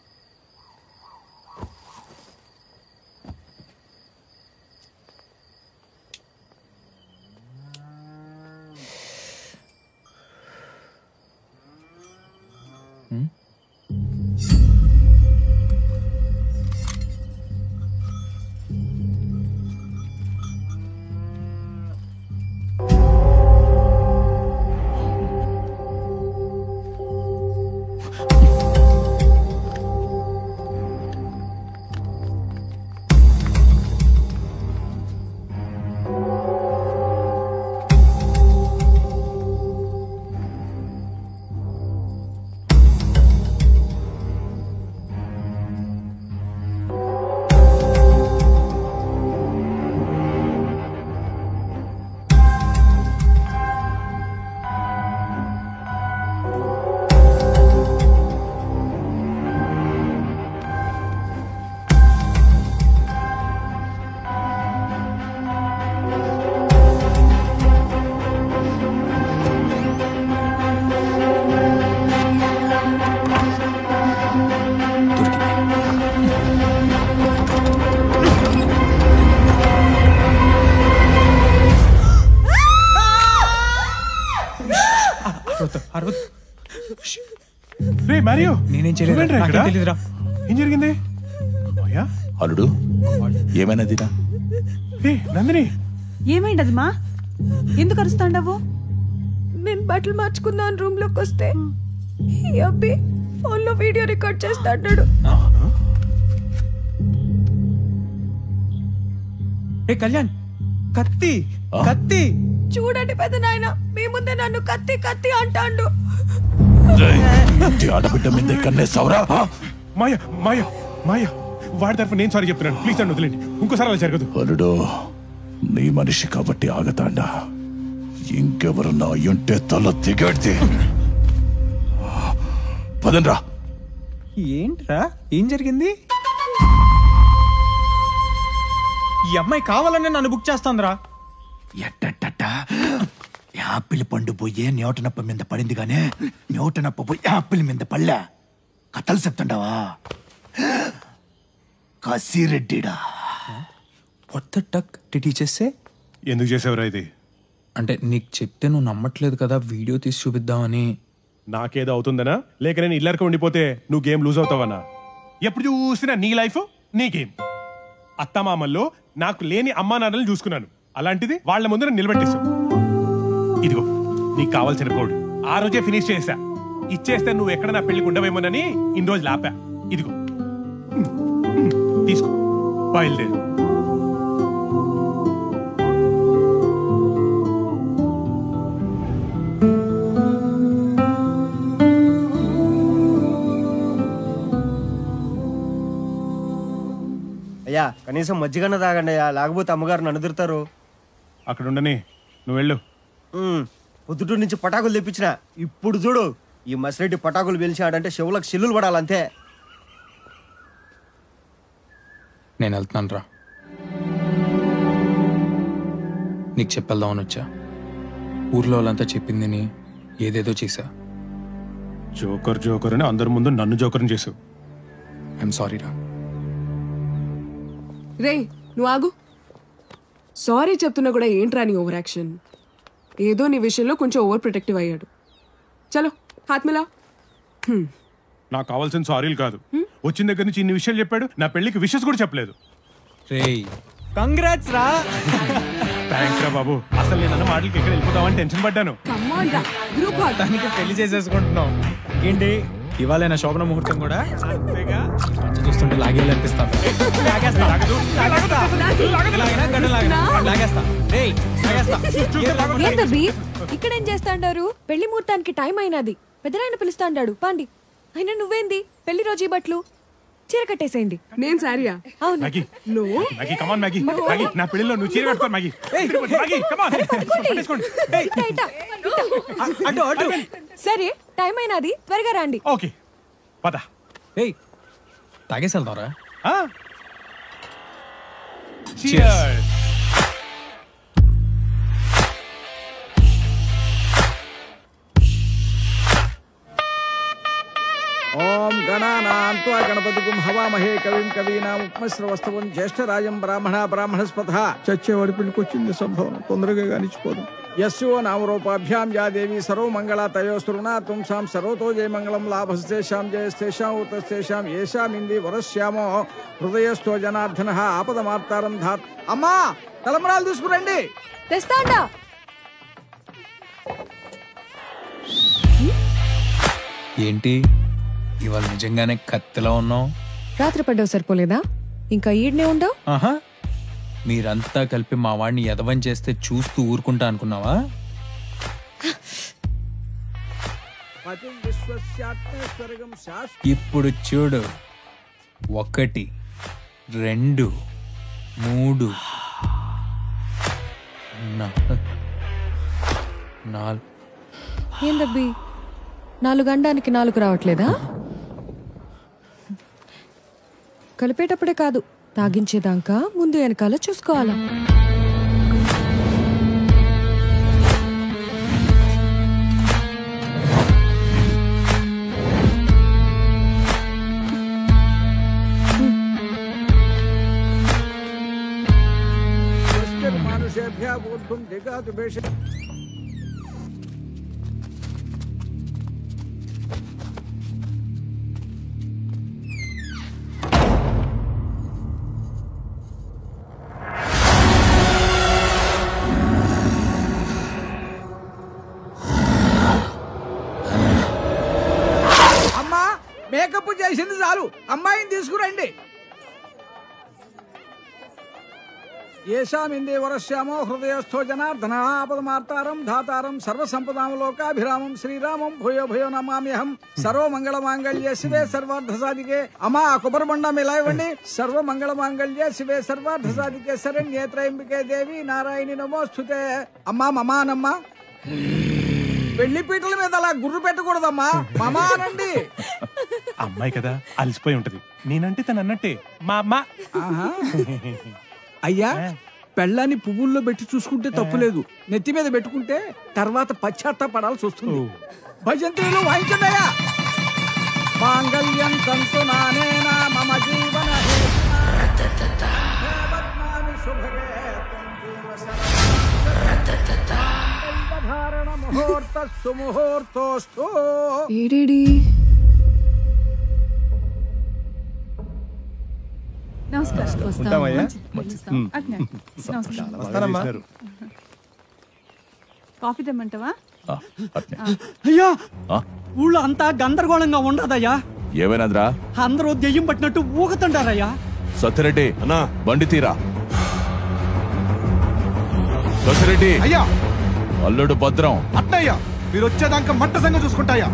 నేనేం చేయలేదు. ఏం జరిగింది? అల్లుడు ఏమైనా దినా? నందిని ఏమైంది అది మా? ఎందుకు అరుస్తాండవు? నేను బట్టలు మార్చుకుందాం రూమ్ లోకి వస్తే ఈ అబ్బి ఫోన్ లో వీడియో రికార్డ్ చేస్తాడు. ఏ కళ్యాణ్ కత్తి కత్తి. చూడండి పెద్ద నాయన, మీ ముందే నన్ను కత్తి కత్తి అంటాండు. ఆడబిడ్డ మీద కన్నేసావురా? మాయ మాయ మాయ వాడి తరఫు నేను సారీ చెప్తున్నాను. ప్లీజ్ నన్ను వదిలేండి, ఇంకోసారి అలా జరగదు. అల్లుడు, నీ మనిషి కాబట్టి ఆగతాండా. ఇంకెవరన్నా అయ్యుంటే తల దిగేడ్ది. పదండ్రా. ఏంట్రా, ఏం జరిగింది? ఈ అమ్మాయి కావాలనే నన్ను బుక్ చేస్తాందిరా. ఎట్టట యాపిల్ పండు పోయే న్యూటనప్ప మీద పడింది గానే న్యూటనప్ప పోయి యాపిల్ మీద పళ్ళా. కథలు చెప్తుండవా? కసిరెడ్డిడా. కొత్త టక్ టీచర్సే ఎందుకు చేసావురా ఇది? అంటే నీకు చెప్తే నువ్వు నమ్మట్లేదు కదా, వీడియో తీసి చూపిద్దామని. నాకేదో అవుతుందనా, లేక నేను ఇల్లరికి ఉండిపోతే నువ్వు గేమ్ లూజ్ అవుతావన్నా? ఎప్పుడు చూసినా నీ లైఫ్ నీ గేమ్. అత్తమామల్లో నాకు లేని అమ్మా నాన్నలు చూసుకున్నాను, అలాంటిది వాళ్ళ ముందు నిలబెట్టేశావు. ఇదిగో నీకు కావాల్సిన కోడ్ ఆ రోజే ఫినిష్ చేసా. ఇచ్చేస్తే నువ్వు ఎక్కడ నా పెళ్లికి ఉండవేమోనని ఇన్ని రోజులు ఆపా. ఇదిగో తీసుకో, బయలుదేరు. అయ్యా కనీసం మజ్జిగన్న తాగండి అయ్యా, లేకపోతే అమ్మగారు నన్ను తిడతారు. అక్కడ ఉండని, నువ్వు వెళ్ళు. పొద్దుటూరు నుంచి పటాకులు తెప్పించిన. ఇప్పుడు చూడు, ఈ మసిరెడ్డి పటాకులు పిలిచాడంటే చెవులకు చిల్లులు పడాలంతే. నేను వెళ్తున్నాను రా. నీకు చెప్పేద్దామని వచ్చా. ఊర్లో వాళ్ళంతా చెప్పింది ఏదేదో చేశా. జోకర్ జోకర్ అని అందరి ముందు నన్ను జోకర్ని చేసావు. ఐఎమ్ సారీ రా. రే నువ్వు ఆగు. సారీ చెప్తున్నా కూడా ఏంట్రా నీ ఓవర్ యాక్షన్? ఏదో నీ విషయంలో కొంచెం ఓవర్ ప్రొటెక్టివ్ అయ్యాడు. చలో హాత్ మిలా. నాకు కావాల్సిన సారీలు కాదు. వచ్చిన దగ్గర నుంచి ఇన్ని విషయాలు చెప్పాడు, నా పెళ్లికి విషెస్ కూడా చెప్పలేదు. రేయ్ కంగ్రాట్స్ రా. థ్యాంక్స్ రా బాబు. అసలు నేను అన్న మాటలకి ఎక్కడ వెళ్ళిపోతామని టెన్షన్ పడ్డాను. దానికి పెళ్లి చేసేసుకుంటున్నాం. ఏంటి ఇవాళ నా శోభన ముహూర్తం కూడా? చూస్తుంటే లాగేయాలనిపిస్తాను. ఏందబ్బి ఇక్కడేం చేస్తాండారు? పెళ్లి ముహూర్తానికి టైం అయినది. పెద్దనాయన పిలుస్తాండాడు పాండి. అయినా నువ్వేంది పెళ్లి రోజు ఈ బట్టలు? చీర కట్టేసేయండి. నేను సారీయా? అవును. Maggi come on Maggi. Maggi నా పెళ్లిలో నువ్వు చీర కట్టుకో మ్యాగీ. Maggi come on. అటు అటు. సరే టైం అయినది, త్వరగా రండి. ఓకే పద. ఏయ్ తాగేసి వెళ్తారా? Cheers. ఓం గణానాన్త్వా గణపతిగుం హవామహే కవిం కవీనాముపమశ్రవస్తవం జ్యేష్ఠరాజం బ్రాహ్మణస్పథ. చచ్చేవాడి పెళ్లికొచ్చింది సంభవం, తొందరగా కానిచ్చిపోదు. యస్యో నామరూపాభ్యాం యా దేవి సర్వమంగళ తయోస్తృణా తుంసాం సర్వతో జయమంగళం లాభస్తేషాం జయస్తేషాం ఉతస్తేషాం ఏషామింది వరశ్యామో హృదయస్థో జనార్దనః ఆపదమార్తారం ధాత్. అమ్మా తలంబరాలు తీసుకురండి. తెస్తాండా. ఏంటి ఇవాళ నిజంగానే కత్తిలా ఉన్నావు? రాత్రి పడ్డావు సరిపోలేదా? ఇంకా ఈడ్నే ఉండవు. ఆహా, మీరంతా కలిపి మా వాడిని ఎదవం చేస్తే చూస్తూ ఊరుకుంటా అనుకున్నావా? ఇప్పుడు చూడు, 1 2 3 4. ఏందబ్బి 4 అనడానికి 4 రావట్లేదా? కలిపేటప్పుడే కాదు, తాగించేదాకా ముందు వెనకాల చూసుకోవాలా. మేకప్ చేసింది చాలు, అమ్మాయిని తీసుకురండి. ఏషామిందే వరశ్యామో హృదయస్థో జనార్దన ఆపదమార్తారం ధాతారం సర్వసంపదాం లోకాభిరామం శ్రీరామం భూయో భూయో నమామ్యహం సర్వమంగళ మాంగళ్య శివే సర్వార్థ సాధికే అమ్మా ఆ కొబ్బరి బండం ఇలా ఇవ్వండి. సర్వమంగళ మాంగళ్య శివే సర్వార్థ సాధికే శరణ్యే త్రయంబికే దేవి నారాయణి నమోస్తుతే. అమ్మా మమానమ్మా, పెళ్లి పీటల మీద అలా గుర్రు పెట్టకూడదమ్మా, మమా అనండి. అమ్మాయి కదా అలసిపోయి ఉంటది, నేనంటే తను అన్నట్టే మా అమ్మ. అయ్యా, పెళ్ళాన్ని పువ్వుల్లో పెట్టి చూసుకుంటే తప్పులేదు, నెత్తి మీద పెట్టుకుంటే తర్వాత పశ్చాత్తాపడాల్సి వస్తుంది. భజంత్రీలు వాయించండియా. మాంగళ్యం తంతు నానేనా మమ జీవన ముహూర్త సుముహూర్తోస్తు. ఏడేడి కాఫీ తెమ్మంటావా? అయ్యా, ఊళ్ళో అంతా గందరగోళంగా ఉండదయ్యా. ఏమైనాదిరా? అందరూ దెయ్యం పట్టినట్టు ఊగుతుంటారయ్యా. సత్యరెడ్డి అన్నా, బండి తీరా. సత్యరెడ్డి అయ్యా, అల్లుడు భద్రం. అట్టయ్యా, మీరు వచ్చేదాకా మంట సంగ చూసుకుంటాయా.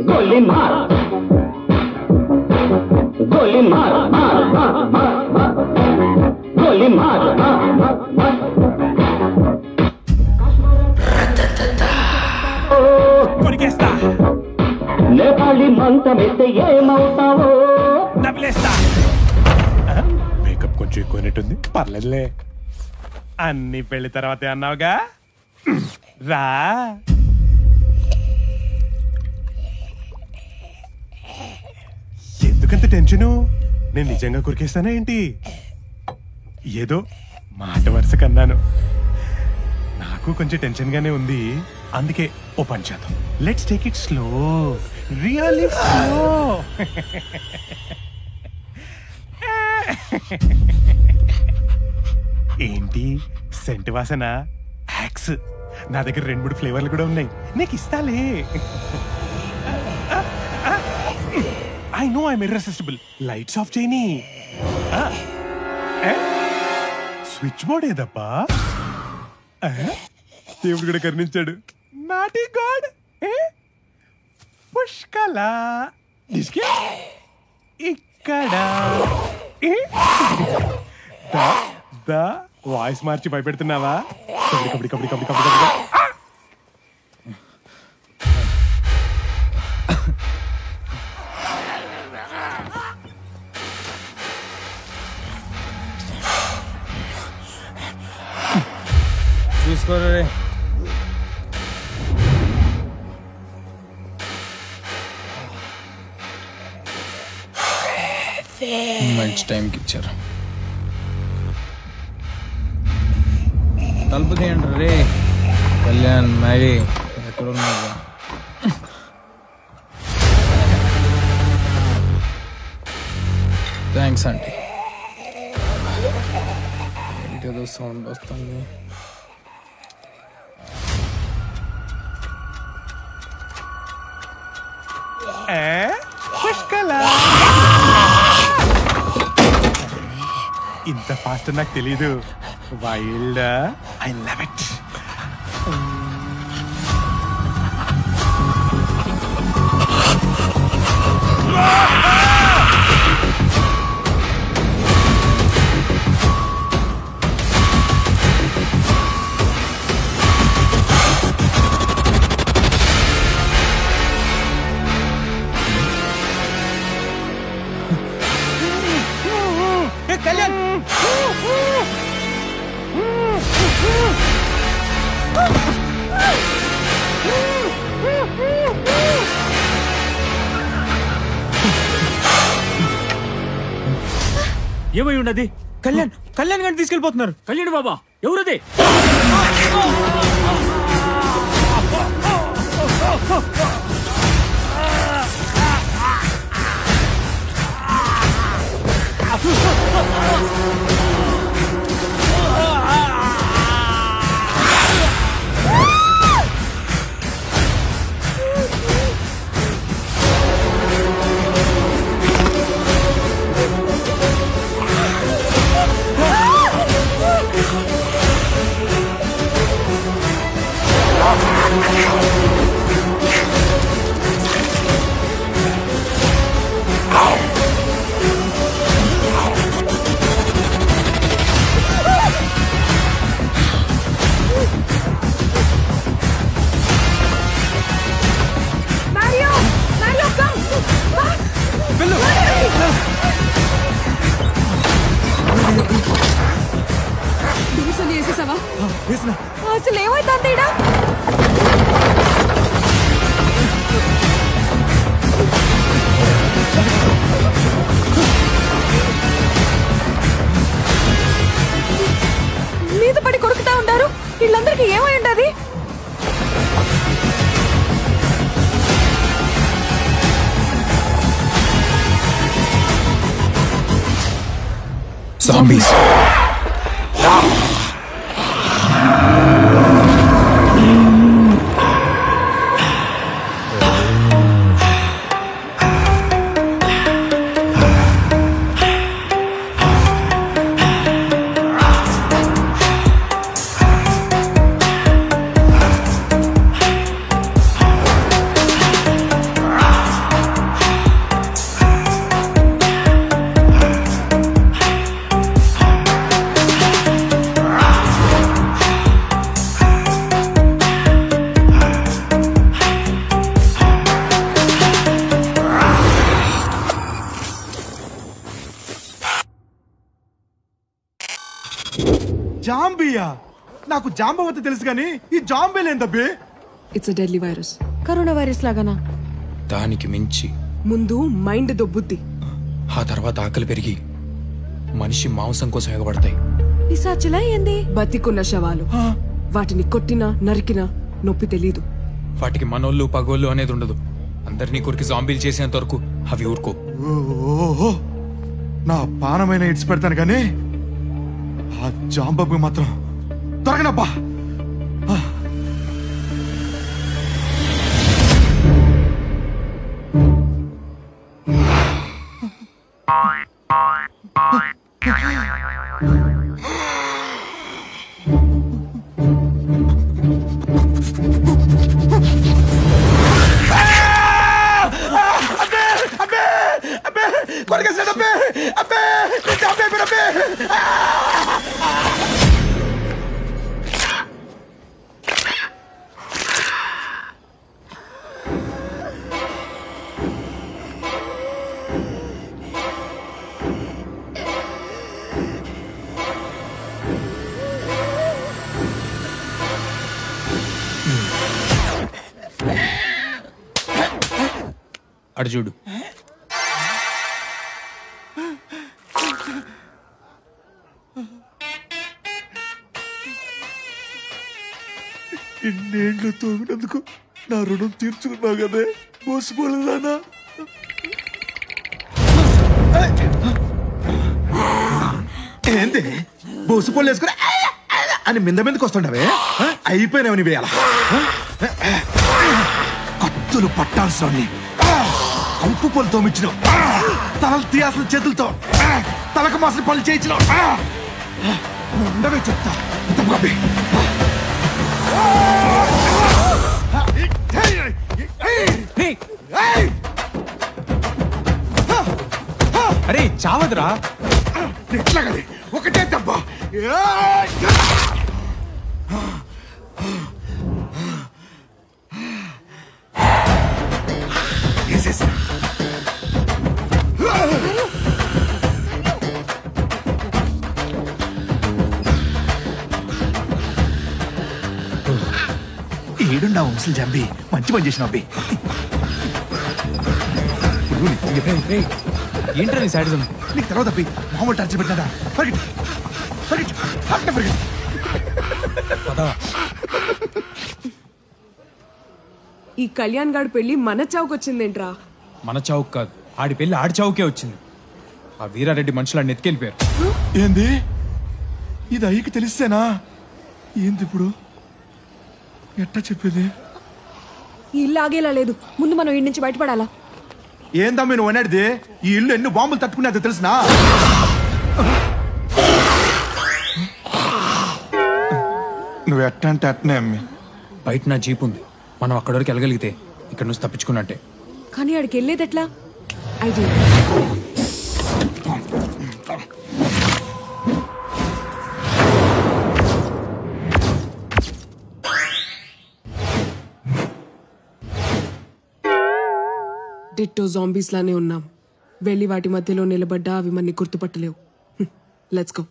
गोली मार, गोली मार, मार मार मार मार, गोली मार, मार मार मार. కొరికేస్తా. నేపాళీ మంత్రమిస్తే ఏమవుతావో నవ్వులేస్తా. మేకప్ కొంచెం ఎక్కువైనట్టుంది, పర్లేదులే. అన్ని పెళ్లి తర్వాతే అన్నావుగా, రా. ఎందుకంత టెన్షను? నేను నిజంగా కొరికేస్తానా ఏంటి? ఏదో మాట వరుస కన్నాను. నాకు కొంచెం టెన్షన్ గానే ఉంది, అందుకే ఓ పని చేద్దాం. Let's take it slow, really slow. ఏంటి సెంట్ వాసన? యాక్స్. నా దగ్గర 2-3 ఫ్లేవర్లు కూడా ఉన్నాయి, నీకు ఇస్తాలే. I know I'm irresistible. Lights off చేయని. స్విచ్ బోర్డ్ ఏదబ్బా? దేవుడు కూడా కరుణించాడు. Naughty god. పుష్కల ఇక్కడ వాయిస్ మార్చి భయపెడుతున్నావా? కబడి కబడి కబడి కబడి కబడి కబడి. చూసుకోరే. మంచి టైంకి ఇచ్చారు. తలుపు తీయండి రే. కళ్యాణ్, మ్యాగీ ఎక్కడున్నారు? Thanks aunty. ఏదో సౌండ్ వస్తుంది. ఇంత ఫాస్ట్ నాకు తెలీదు. Wild, I love it. Kalyan, ఏమై ఉన్నది? కళ్యాణ్ గారిని తీసుకెళ్ళిపోతున్నారు. కళ్యాణ్ బాబా, ఎవరది? అసలు ఏమైంది ఈడ? మీద పడి కొరుకుతా ఉంటారు. వీళ్ళందరికీ ఏమై ఉండదు? Zombies. జాంబియా? నాకు జాంబవతి తెలుసు కానీ ఈ జాంబీలు ఏంటబ్బే? It's a deadly virus. Corona virus లాగానా? దానికి మించి ముందు మైండ్ దొబ్బుద్ది, ఆ తర్వాత ఆకలి పెరిగి మనిషి మాంసం కోసం ఎగబడతాయి. పిశాచులా ఏంది? బతికున్న శవాలు. వాటిని కొట్టినా నరికినా నొప్పి తెలీదు. వాటికి మనోళ్ళు పగోళ్ళు అనేది ఉండదు. అందరినీ కొరికి జాంబీలు చేసేంత వరకు అవి ఊరుకో. ఓహో, నా పానమైన ఇడ్స్ పెడతాను కానీ ఆ జాంబబ్బు మాత్రం దొరకనబ్బా. అడు చూడు. ఇన్నేళ్ళు తోగినందుకు నా రుణం తీర్చుకున్నావు కదే, మోసపోలేదానా? ఏంది బోసుపోలు వేసుకుని అని మింద మీదకి వస్తుండవే? అయిపోయినావు నీ వేయాల. కత్తులు పట్టాల్సి కంపు పొలు తోమిచ్చినావు, తలలు తీయాల్సిన చేతులతో తలకు మాసిన పనులు చేయించినావు. ఉండవే చెప్తా. అరే చావదురా. ఎట్లా కది ఒకటే దెబ్బ. ఏడున్నా ముసలి జంబి, మంచి పని చేసిన అబ్బి. ఏంట్రా నీ సాడిజం? నీకు తర్వాత అబ్బి మామూలు టార్చర్ పెట్టినదా? ఈ కళ్యాణ్ గాడి పెళ్లి మన చావుకొచ్చిందేంట్రా? మన చావుకు కాదు, ఆడి పెళ్లి ఆడి చావుకే వచ్చింది. ఆ వీరారెడ్డి మనుషులు నెత్తికెళ్ళిపోయారు. ఏంది ఇది అయ్యకి తెలిస్తేనా? ఏంది ఇప్పుడు ఎట్టా చెప్పేది? ఈ ఇల్లు ఆగేలా లేదు, ముందు మనం ఇంటి నుంచి బయటపడాలా. ఏందమ్మి నువ్వు అనేది? ఈ ఇల్లు ఎన్ని బాంబులు తట్టుకునేది తెలిసినా? నువ్వు ఎట్ట అంటే అట్టనే అమ్మి. బయట నా జీప్ ఉంది, మనం అక్కడి వరకు వెళ్ళగలిగితే ఇక్కడ నుంచి తప్పించుకున్నట్టే. కానీ ఆడికి వెళ్ళేది ఎట్లా? ఐడియా. డిట్టో జాంబీస్ లానే ఉన్నాం. వెళ్ళి వాటి మధ్యలో నిలబడ్డా అవి మనని గుర్తుపట్టలేవు. Let's go.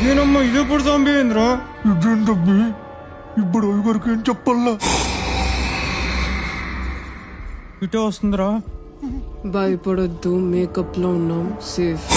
ఏనమ్మా ఇదెప్పుడు జాంబీ ఏంద్రా? ఇదేంటబ్బి ఇప్పుడు వరకు ఏం చెప్పల్లా? ఇటే వస్తుందిరా. భయపడొద్దు, మేకప్ లో ఉన్నాం, సేఫ్.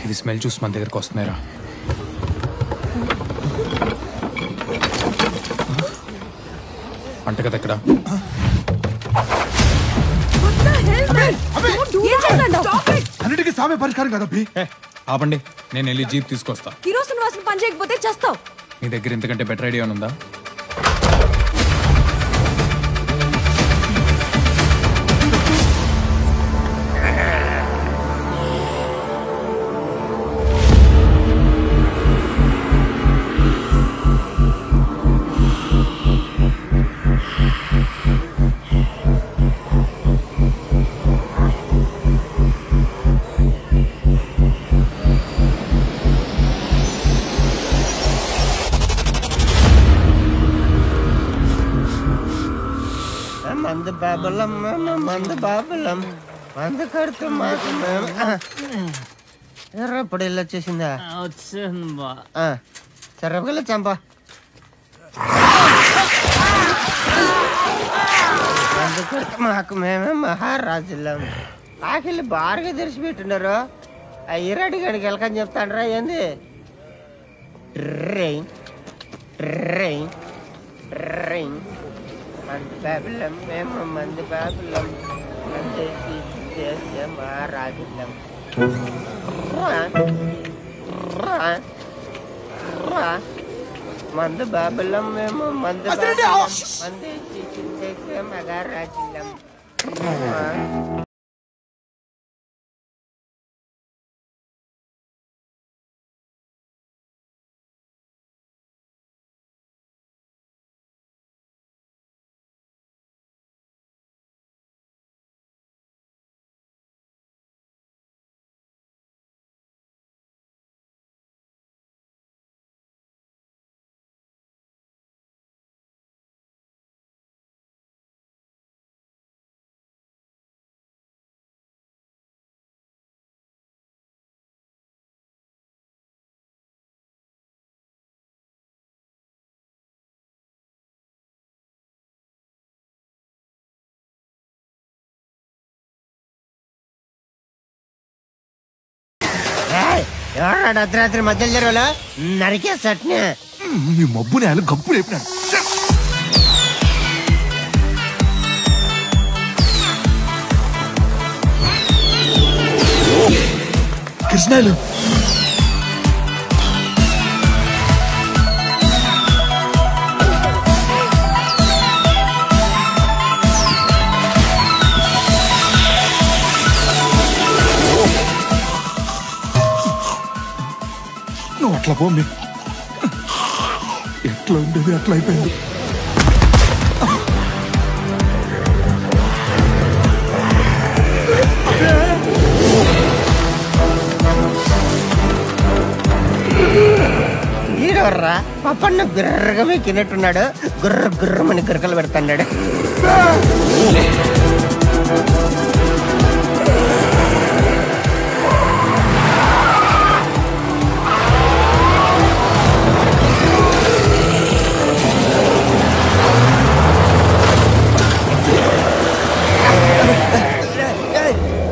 ఇది స్మెల్ చూసి మన దగ్గరకు వస్తున్నాయిరా. అంట కదా ఇక్కడ. అన్నిటికీ సామే పరిష్కారం కదబ్బి. ఆపండి, నేను వెళ్ళి జీప్ తీసుకొస్తా. కిరోసిన్ వాసన పని చేయకపోతే చేస్తావు. నీ దగ్గర ఇంతకంటే బెటర్ ఐడియా ఉందా? మందు బాబులం మందు బాబులం మందు కడుతూ మాకు ఎర్రప్పుడు ఇల్లు వచ్చేసిందా? వచ్చింది. సర్రపల్లి చంప మందు కడుతూ మాకు మేమే మహారాజులం. ఆకిళ్ళు బారుగా తెరిచిపెట్టున్నారు. ఆ ఈరాడి గడికి వెళ్ళకని చెప్తాండ్రా ఏంది? మంది బాబులం మేము మంది బాబులం చేసే మహారాజులం. మందు బాబులం మేము మందు మంది చేసే మహారాజులం. ఎవరాడు అర్ధరాత్రి మధ్యలో జరగలో నరికే సట్నే నీ మబ్బు నేల గంపు లేపినాడు. కృష్ణాలు నువ్వు అట్లా పోమ్మి. ఎట్లా ఉండేది అట్లా అయిపోయింది. రా పప్పన్న బిర్రగా మెక్కినట్టున్నాడు. గుర్ర గుర్రమని గురకలు పెడతాడు.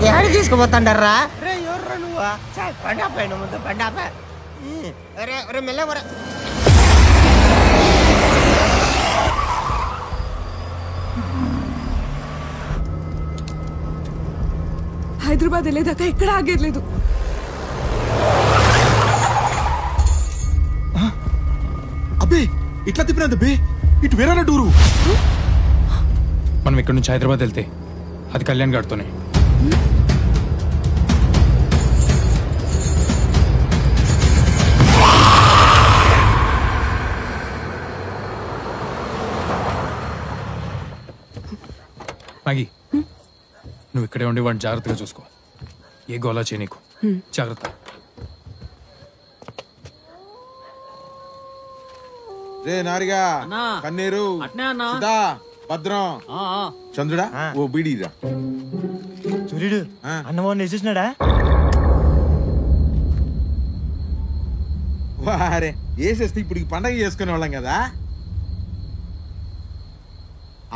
ఏడు తీసుకుపోతాండర్రా. రే ఎవర్రా నువ్వా? బండాపాయన ముందు బండాపా. రే మెల్ల హైదరాబాద్ వెళ్ళేదాకా ఎక్కడ ఆగేది. అబ్బే ఇట్లా తిప్పినది బే, ఇటు వేరే టూరు. మనం ఇక్కడ నుంచి హైదరాబాద్ వెళ్తే అది కళ్యాణ్ గారితోనే. మ్యాగీ, నువ్వు ఇక్కడే ఉండి వాడిని జాగ్రత్తగా చూసుకో. ఏ గోలా చేయ నీకు. జాగ్రత్త. రే నారిగా కన్నీరు సీతా, భద్రం చంద్రుడా ఓ బీడీరా. సూర్యుడు అన్నమోహన్ వేసేసినాడా? వారే వేసేస్తే ఇప్పుడు పండగ చేసుకునే వాళ్ళం కదా.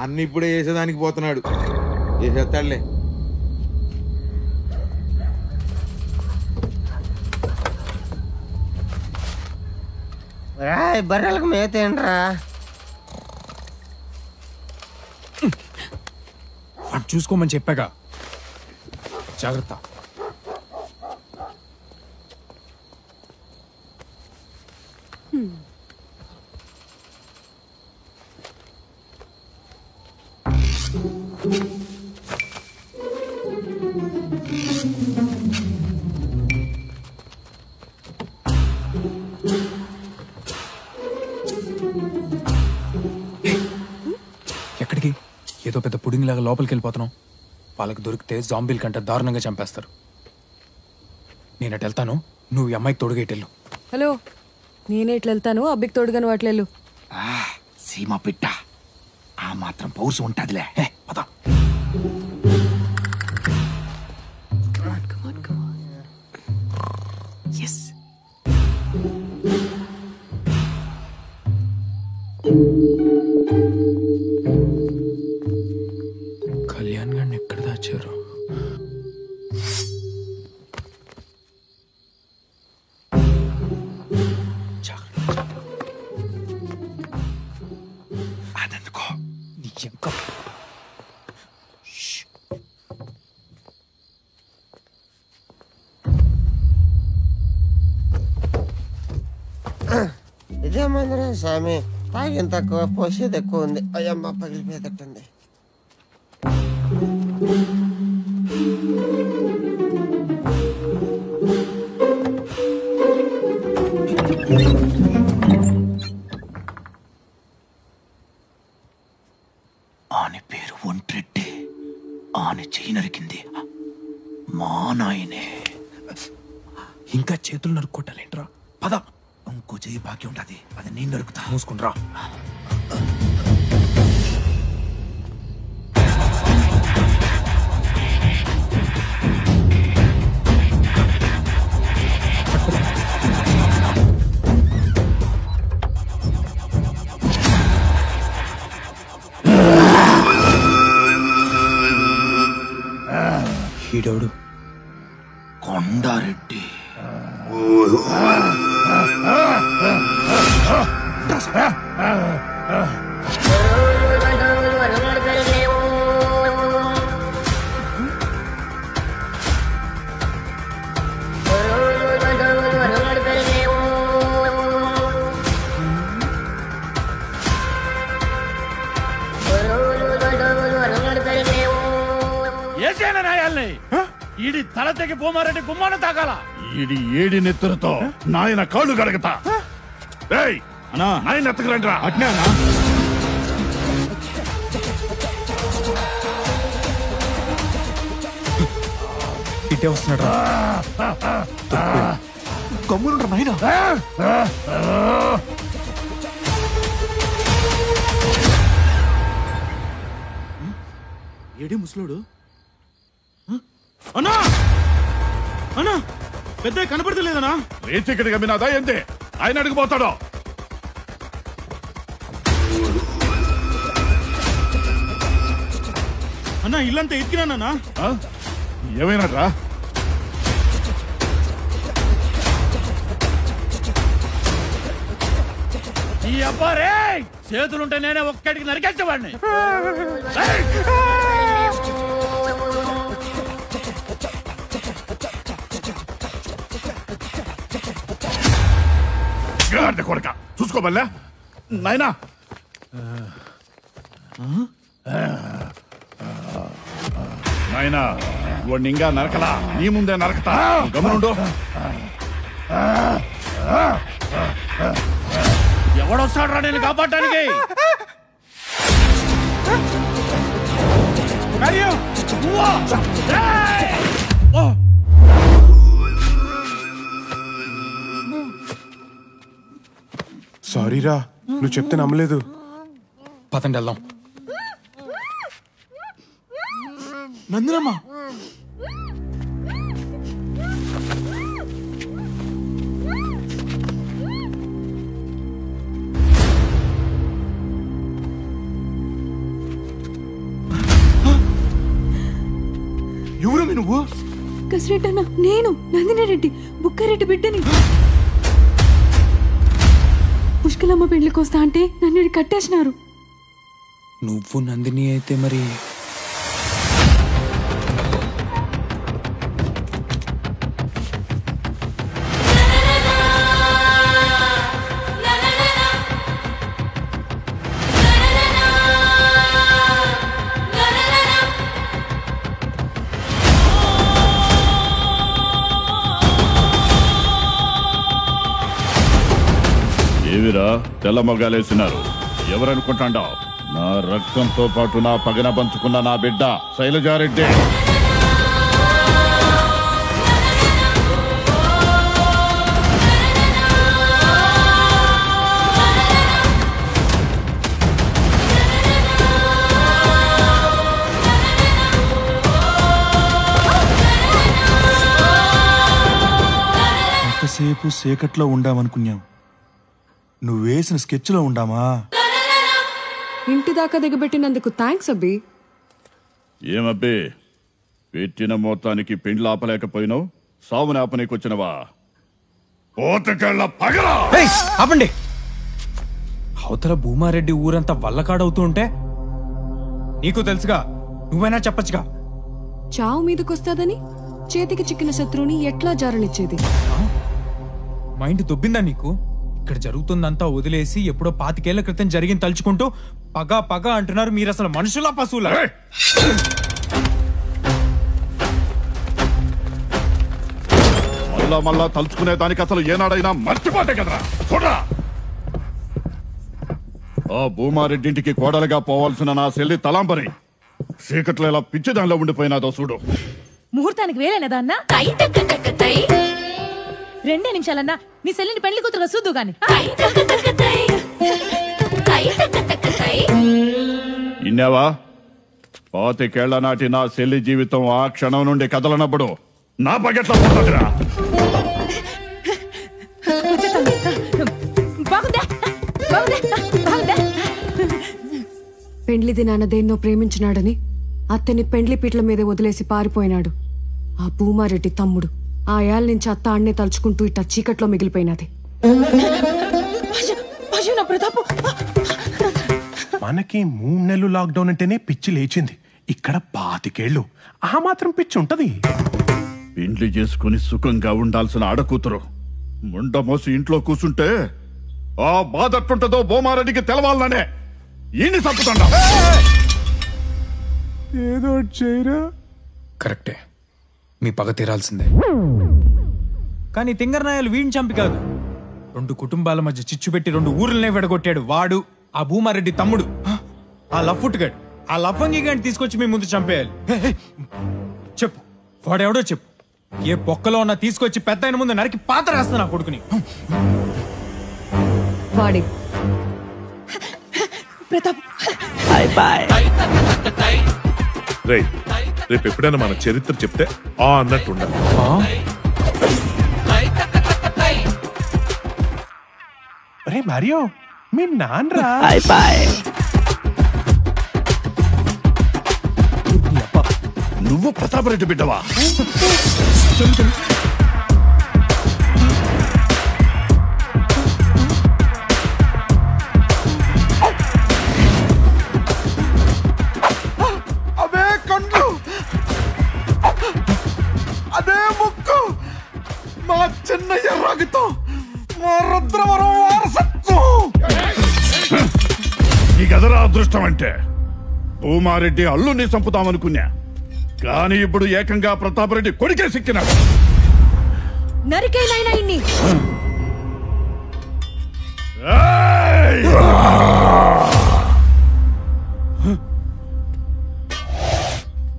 అన్ని ఇప్పుడే వేసేదానికి పోతున్నాడు. వేసేస్తాడులే. బర్రెలకు మేతేంట్రా? వాడు చూసుకోమని చెప్పాగా. జాగ్రత్త. ఎక్కడికి? ఏదో పెద్ద పుడింగ్ లాగా లోపలికి వెళ్ళిపోతున్నాం. వాళ్ళకి దొరికితే జాంబీల కంటే దారుణంగా చంపేస్తారు. నేను అటు వెళ్తాను, నువ్వు ఈ అమ్మాయికి తోడుగా ఇటు వెళ్ళు. హలో, నేనే ఇట్లా వెళ్తాను, అబ్బికి తోడుగా నువ్వు అట్లెళ్ళు. సీమ పిట్ట ఆ మాత్రం పౌరుషం ఉంటదిలే. పద. కళ్యాణ్ గారిని ఎక్కడ దాచారు? అదెందుకో ఇంకా ఇదే మందిరా స్వామి. తాగిన తక్కువ పోసేది ఎక్కువ ఉంది. అయ్యమ్మ పగిలిపోయేటట్టుంది. ఆని పేరు ఒంట్రెడ్డి. ఆని చెయ్యి నరికింది మా నాయనే. ఇంకా చేతులు నరుక్కోటాలేంట్రా? పద. ఇంకో చెయ్యి బాకీ ఉంటది, అది నేను నరుకుతా. మూసుకుంట్రా. ఈడోడు కొండారెడ్డి. ఈడి తల తెగి పోమారెడ్డి గుమ్మాన తాగాల. ఈడి ఏడి నెత్తురుతో నాయన కాళ్ళు కడగతా. నాయన ఎత్తకరండ్రా. అట్నే అన్నా. ఇటే వస్తున్నాడు. గమ్మునుండ్రా నాయన. ఏడే ముసలోడు అన్నా అన్నా పెద్ద కనపడతలేదనా రేచి ఇక్కడికి అమ్మినాదా ఏంది ఆయన అడిగిపోతాడు అన్నా ఇల్లంతా ఎత్తికినానా ఏమైనారా ఈ అబ్బారే చేతులుంటే నేనే ఒక్కడికి నరికేసేవాడిని కొడక చూసుకోబల్లా నాయనా నాయనా వాడిని ఇంకా నరకలా నీ ముందే నరకతా గమనుండు ఎవడొస్తాడు రా నేను కాపాడటానికి సారీరా నువ్వు చెప్తే నమ్మలేదు. పదండి వెళ్దాం. నందినమ్మా ఎవరు నువ్వు? కసిరెడ్డి అన్న, నేను నందిని రెడ్డి, బుక్కారెడ్డి బిడ్డని. పుష్కలమ్మ పెళ్లికి వస్తా అంటే నన్ను కట్టేసినారు. నువ్వు నందిని అయితే మరి ఏవిరా తెల్ల మొగాలేసినారు ఎవరనుకుంటాండావు? నా రక్తంతో పాటు నా పగన పంచుకున్న నా బిడ్డ శైలజారెడ్డి. ఎంతసేపు సేకట్లో ఉండామనుకున్నాం, నువ్వు వేసిన స్కెచ్లో ఉండామా? ఇంటి దాకా దిగబెట్టినందుకు థ్యాంక్స్ అబ్బి. ఏమబ్బే పెట్టిన మొత్తానికి పెండ్లు ఆపలేకపోయినావు, సావుని ఆపనీకొచ్చినవా? పోతకెళ్ళ పగలా! ఆపండి. అవతల భూమారెడ్డి ఊరంతా వల్లకాడవుతూ ఉంటే నీకు తెలుసుగా, నువ్వైనా చెప్పచ్చుగా. చావు మీదకొస్తాదని చేతికి చిక్కిన శత్రువుని ఎట్లా జారనిచ్చేది? మైండ్ దొబ్బిందా నీకు? ఇక్కడ జరుగుతుందంతా వదిలేసి ఎప్పుడో 25 ఏళ్ల క్రితం జరిగింది తలుచుకుంటూ పగ పగ అంటున్నారు. మీరు అసలు మనుషులా పశువులా? మళ్ళా మళ్ళా తలుచుకునే దానికి అసలు ఏనాడైనా మర్చిపోతే కదరా. చూడరా, ఆ భూమారెడ్డింటికి కోడలుగా పోవాల్సిన నా చెల్లి తలాంబరి చీకట్లో ఇలా పిచ్చి దానిలో ఉండిపోయినాదో చూడు. ముహూర్తానికి వేరేనదా అన్నా? 2 నిమిషాలన్నా నీ సెల్లిని పెళ్లి కూతురుగా చూద్దు గాని. ఇన్నావా? 25 ఏళ్ల నాటి నా చెల్లి జీవితం ఆ క్షణం నుండి కదలనప్పుడు నా పగెట్ల పోతుందిరా. పెండ్లి దినాన దేన్నో ప్రేమించినాడని అత్తని పెండ్లి పీటల మీద వదిలేసి పారిపోయినాడు ఆ భూమారెడ్డి తమ్ముడు. ఆ ఏళ్ళ నుంచి అత్త అన్నే తలుచుకుంటూ ఇట్ట చీకట్లో మిగిలిపోయినది. మనకి 3 నెలలు లాక్డౌన్ అంటేనే పిచ్చి లేచింది. ఇక్కడ 25 ఏళ్ళు ఆ మాత్రం పిచ్చి ఉంటది. పెండ్లి చేసుకుని సుఖంగా ఉండాల్సిన ఆడకూతురు ముండ మోసి ఇంట్లో కూర్చుంటే ఆ బాధ ఎట్టుంటదో భూమారెడ్డికి తెలవాలనే ఈయన్ని చంపుతుండా. ఏదో చేయరా. కరెక్టే, మీ పగ తీరాల్సిందే. కానీ తింగరనాయాలు వీడిని చంపి కాదు, 2 కుటుంబాల మధ్య చిచ్చు పెట్టి 2 ఊర్లనే విడగొట్టాడు వాడు, ఆ భూమారెడ్డి తమ్ముడు. ఆ లఫ్ఫుట్గాడు, ఆ లఫంగి గాడిని తీసుకొచ్చి మీ ముందు చంపేయాలి. చెప్పు, వాడెవడో చెప్పు. ఏ పొక్కలో ఉన్నా తీసుకొచ్చి పెద్ద ఆయన ముందు నరికి పాత రాస్తా నా కొడుకుని. వాడి ప్రతాప్ రేపు ఎప్పుడైనా మన చరిత్ర చెప్తే అన్నట్టు ఉండాలి. అరే మారియో, మీ నాన్నరా? నువ్వు ప్రతాపరెడ్డి బిడ్డవా? అవే కండ్లు, అదే ముక్కు, మా చిన్నయ్య రక్తం, మా రుద్రవరం వారసత్వం. ఈ గదరా అదృష్టం అంటే. భూమారెడ్డి అల్లుని చంపుతామనుకున్నా, కానీ ఇప్పుడు ఏకంగా ప్రతాపరెడ్డి కొడుకే సిక్కినాడు. నరికైనా ఇన్ని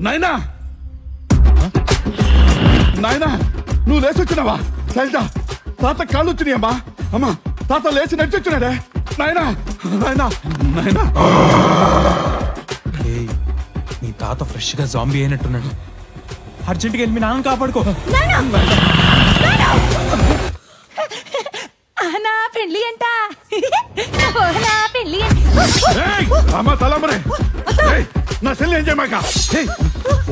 నాయనా, నాయనా, నువ్వు లేచొచ్చినావా? శైలజ, తాత కాళ్ళు వచ్చినాయమ్మా. అమ్మా, తాత లేచి నడిచొచ్చినాడే. నాయనా, నాయనా, నాయనా. నీ తాత ఫ్రెష్ గా జాంబీ అయినట్టున్నాడు. అర్జెంట్గా వెళ్ళి మీ నాన్న కాపాడుకో. నా పెళ్లి అంట పెళ్లి నా చెల్లి ఏం చేయమాక.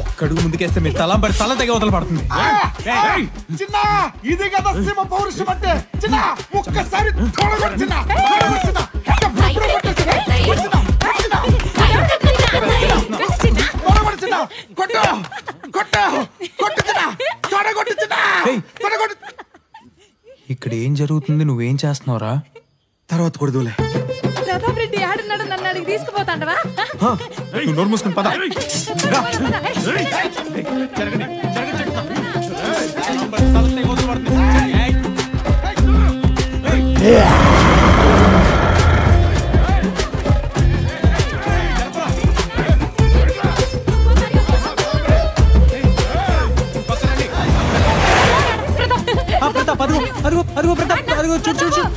ఒక్కడుగు ముందుకేస్తే మీ తలంబరి తల తెగ వదల పడుతుంది. చిన్న, ఇది కదా సింహ పౌరుషం అంటే. చిన్న, ఒక్కసారి తోడగొట్టు చిన్న, తోడగొట్టు చిన్న. ఇక్కడ ఏం జరుగుతుంది? నువ్వేం చేస్తున్నావురా? తర్వాత కొడుదులే. ప్రతాప్ రెడ్డి ఆడున్నాడు, నన్ను అడిగి తీసుకుపోతాండవా? నువ్వు నోరు మూసుకుని పద. ప్రతాప్, అదిగో అదిగో అదిగో ప్రతాప్, అదిగో చూడు చూడు చూడు.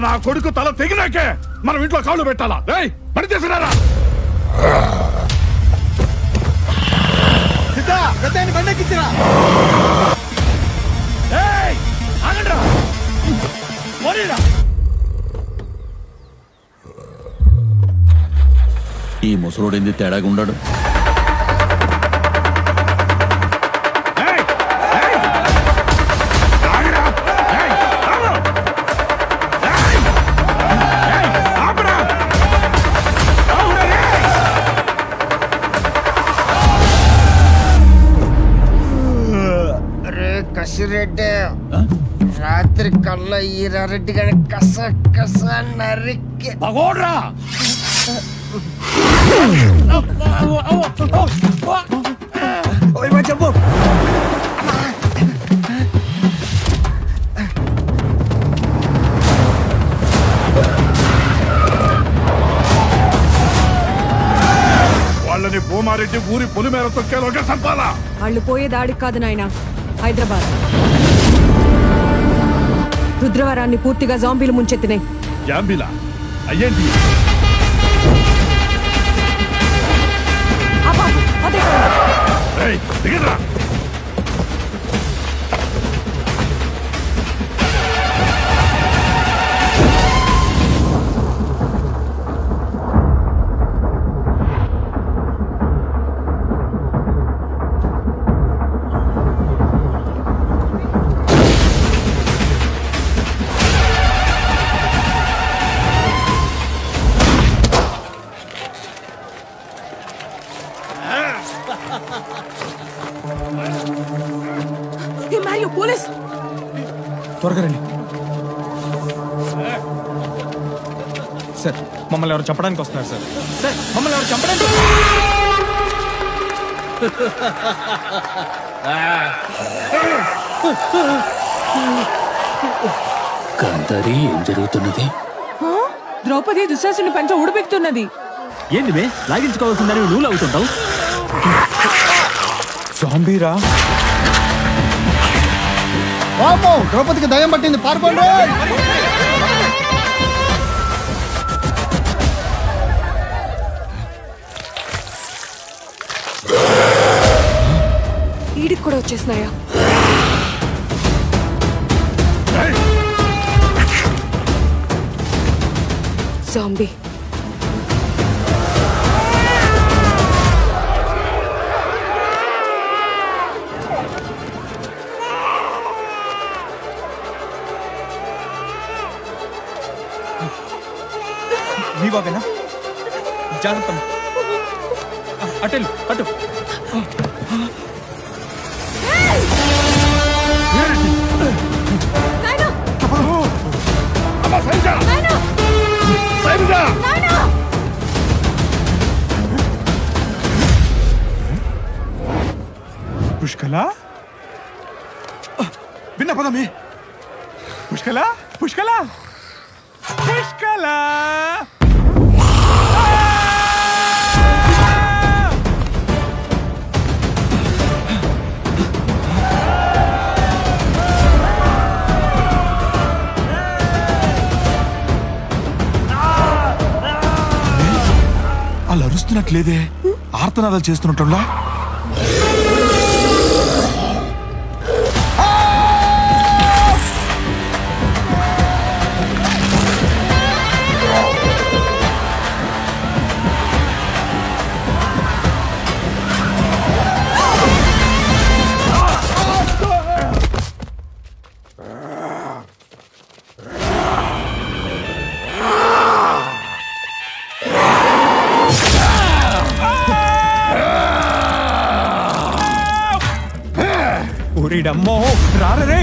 నా కొడుకు తల తెగినాకే మనం ఇంట్లో కాళ్ళు పెట్టాలా? పని చేసినారా? బండెక్కించిరా. ఈ ముసలోడేంది తేడాగా ఉన్నాడు? కసిరెడ్డి, రాత్రి కళ్ళ ఈరారెడ్డి గాని కస కస నరికి పగోడ్రా. చెప్పు. వాళ్ళని భూమారెడ్డి ఊరి పొలిమేర తొక్కేలోగా చంపాలా? వాళ్ళు పోయే దాడికి కాదు నాయన, హైదరాబాద్. రుద్రవరాన్ని పూర్తిగా జాంబీలు ముంచెత్తినాయి. జాంబీలా? అయ్యేంటి? దిగరా. పోలీస్, త్వరగా రండి సార్. మమ్మల్ని ఎవరు చంపడానికి వస్తున్నారు సార్. సార్, మమ్మల్ని ఎవరు చంపడానికి. కాంతారి, ఏం జరుగుతున్నది? ద్రౌపది దుశ్శాసుని పంచ ఉడిపెక్కుతున్నది. ఏంది మే లాగించుకోవాల్సిందని నువ్వు లాగుతుంటావు? జాంబీరా? ద్రౌపదికి దయ్యం పట్టింది, పారిపోండి. వీడికి కూడా వచ్చేసినాయా? జాంబీ. నీ బాబేనా? జాగ్రత్త. అటెల్ అటు. పుష్కల విన్న పదమే. పుష్కల పుష్కల పుష్కల. వాళ్ళు అరుస్తున్నట్లేదే, ఆర్తనాదాలు చేస్తున్నట్టులా. ఊరిడమ్మో రారే.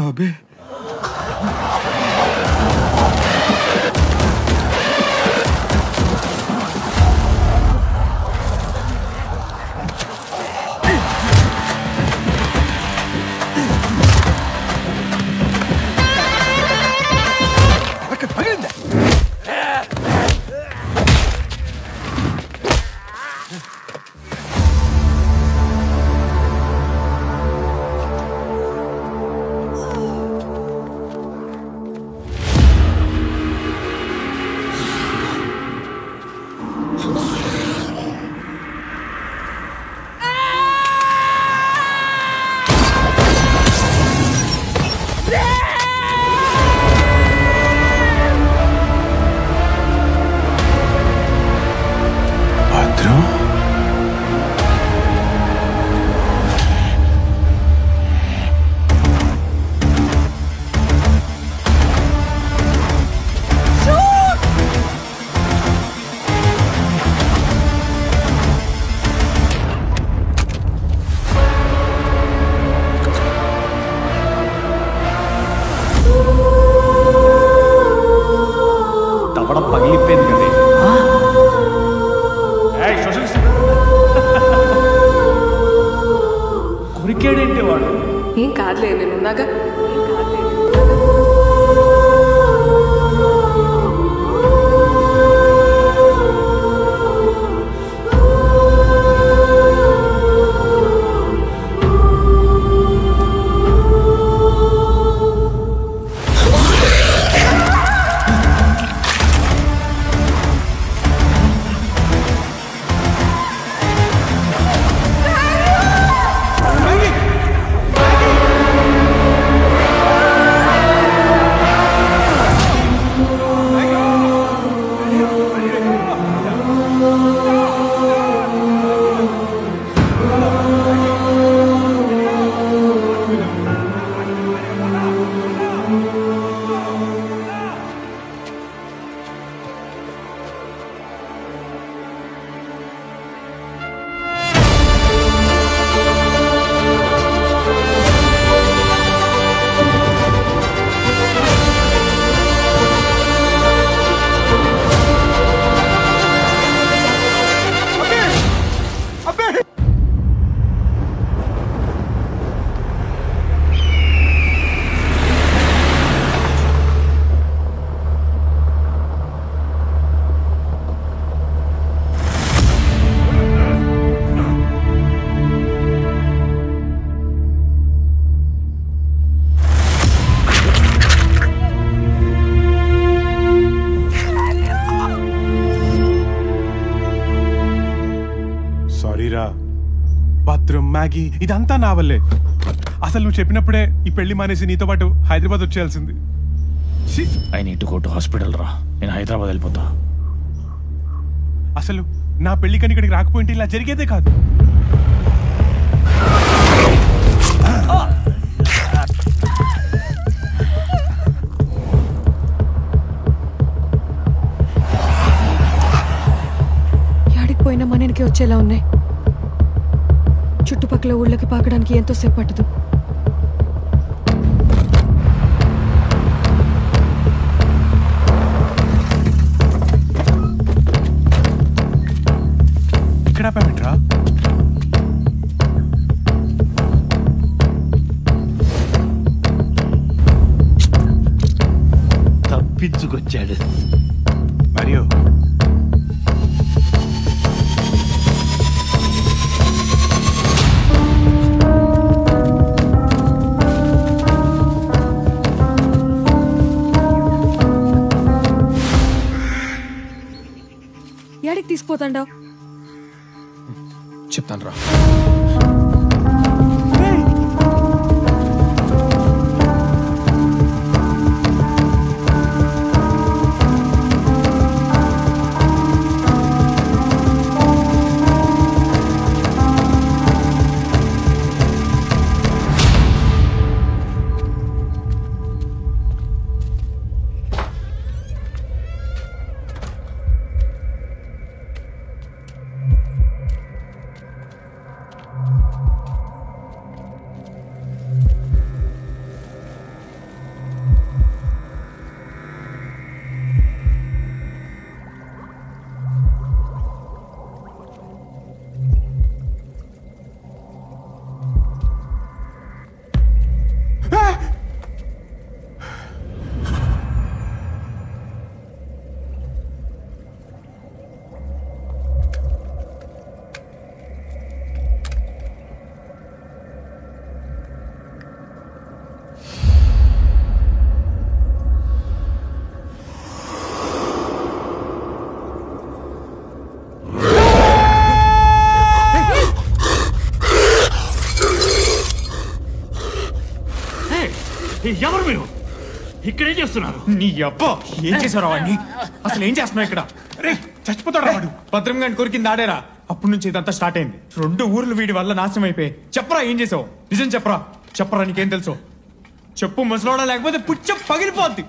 అబ్బే ఏం కాదులే నేను ఉన్నాగా. భద్రం మ్యాగీ ఇదంతా నా వల్లే. అసలు నువ్వు చెప్పినప్పుడే ఈ పెళ్లి మానేసి నీతో పాటు హైదరాబాద్ వచ్చేయాల్సింది. I need to go to hospital రా. నేను హైదరాబాద్ వెళ్ళిపోతా. అసలు నా పెళ్లి కని ఇక్కడికి రాకపోయింటే ఇలా జరిగేదే కాదు. యాడికి పోయినా మనకి వచ్చేలా ఉన్నాయి. చుట్టుపక్కల ఊళ్ళకి పాకడానికి ఎంతో సేపు పట్టదు. ఇక్కడ ఆపామేంట్రా? తప్పించుకొచ్చాడు మరియో. యాడికి తీసుకుపోతాండావు? చెప్తాను రా. వస్తున్నారు. నీ అబ్బా ఏం చేశారు వాడిని? అసలు ఏం చేస్తున్నావు ఇక్కడ? చచ్చిపోతాడు వాడు. భద్రం గారిని కొరికింది ఆడేరా. అప్పటి నుంచి ఇదంతా స్టార్ట్ అయింది. 2 ఊర్లు వీడి వల్ల నాశనం అయిపోయాయి. చెప్పరా ఏం చేసావు? నిజం చెప్పరా. చెప్పరా నీకేం తెలుసు? చెప్పు ముసలోడా, లేకపోతే పుచ్చం పగిలిపోద్ది.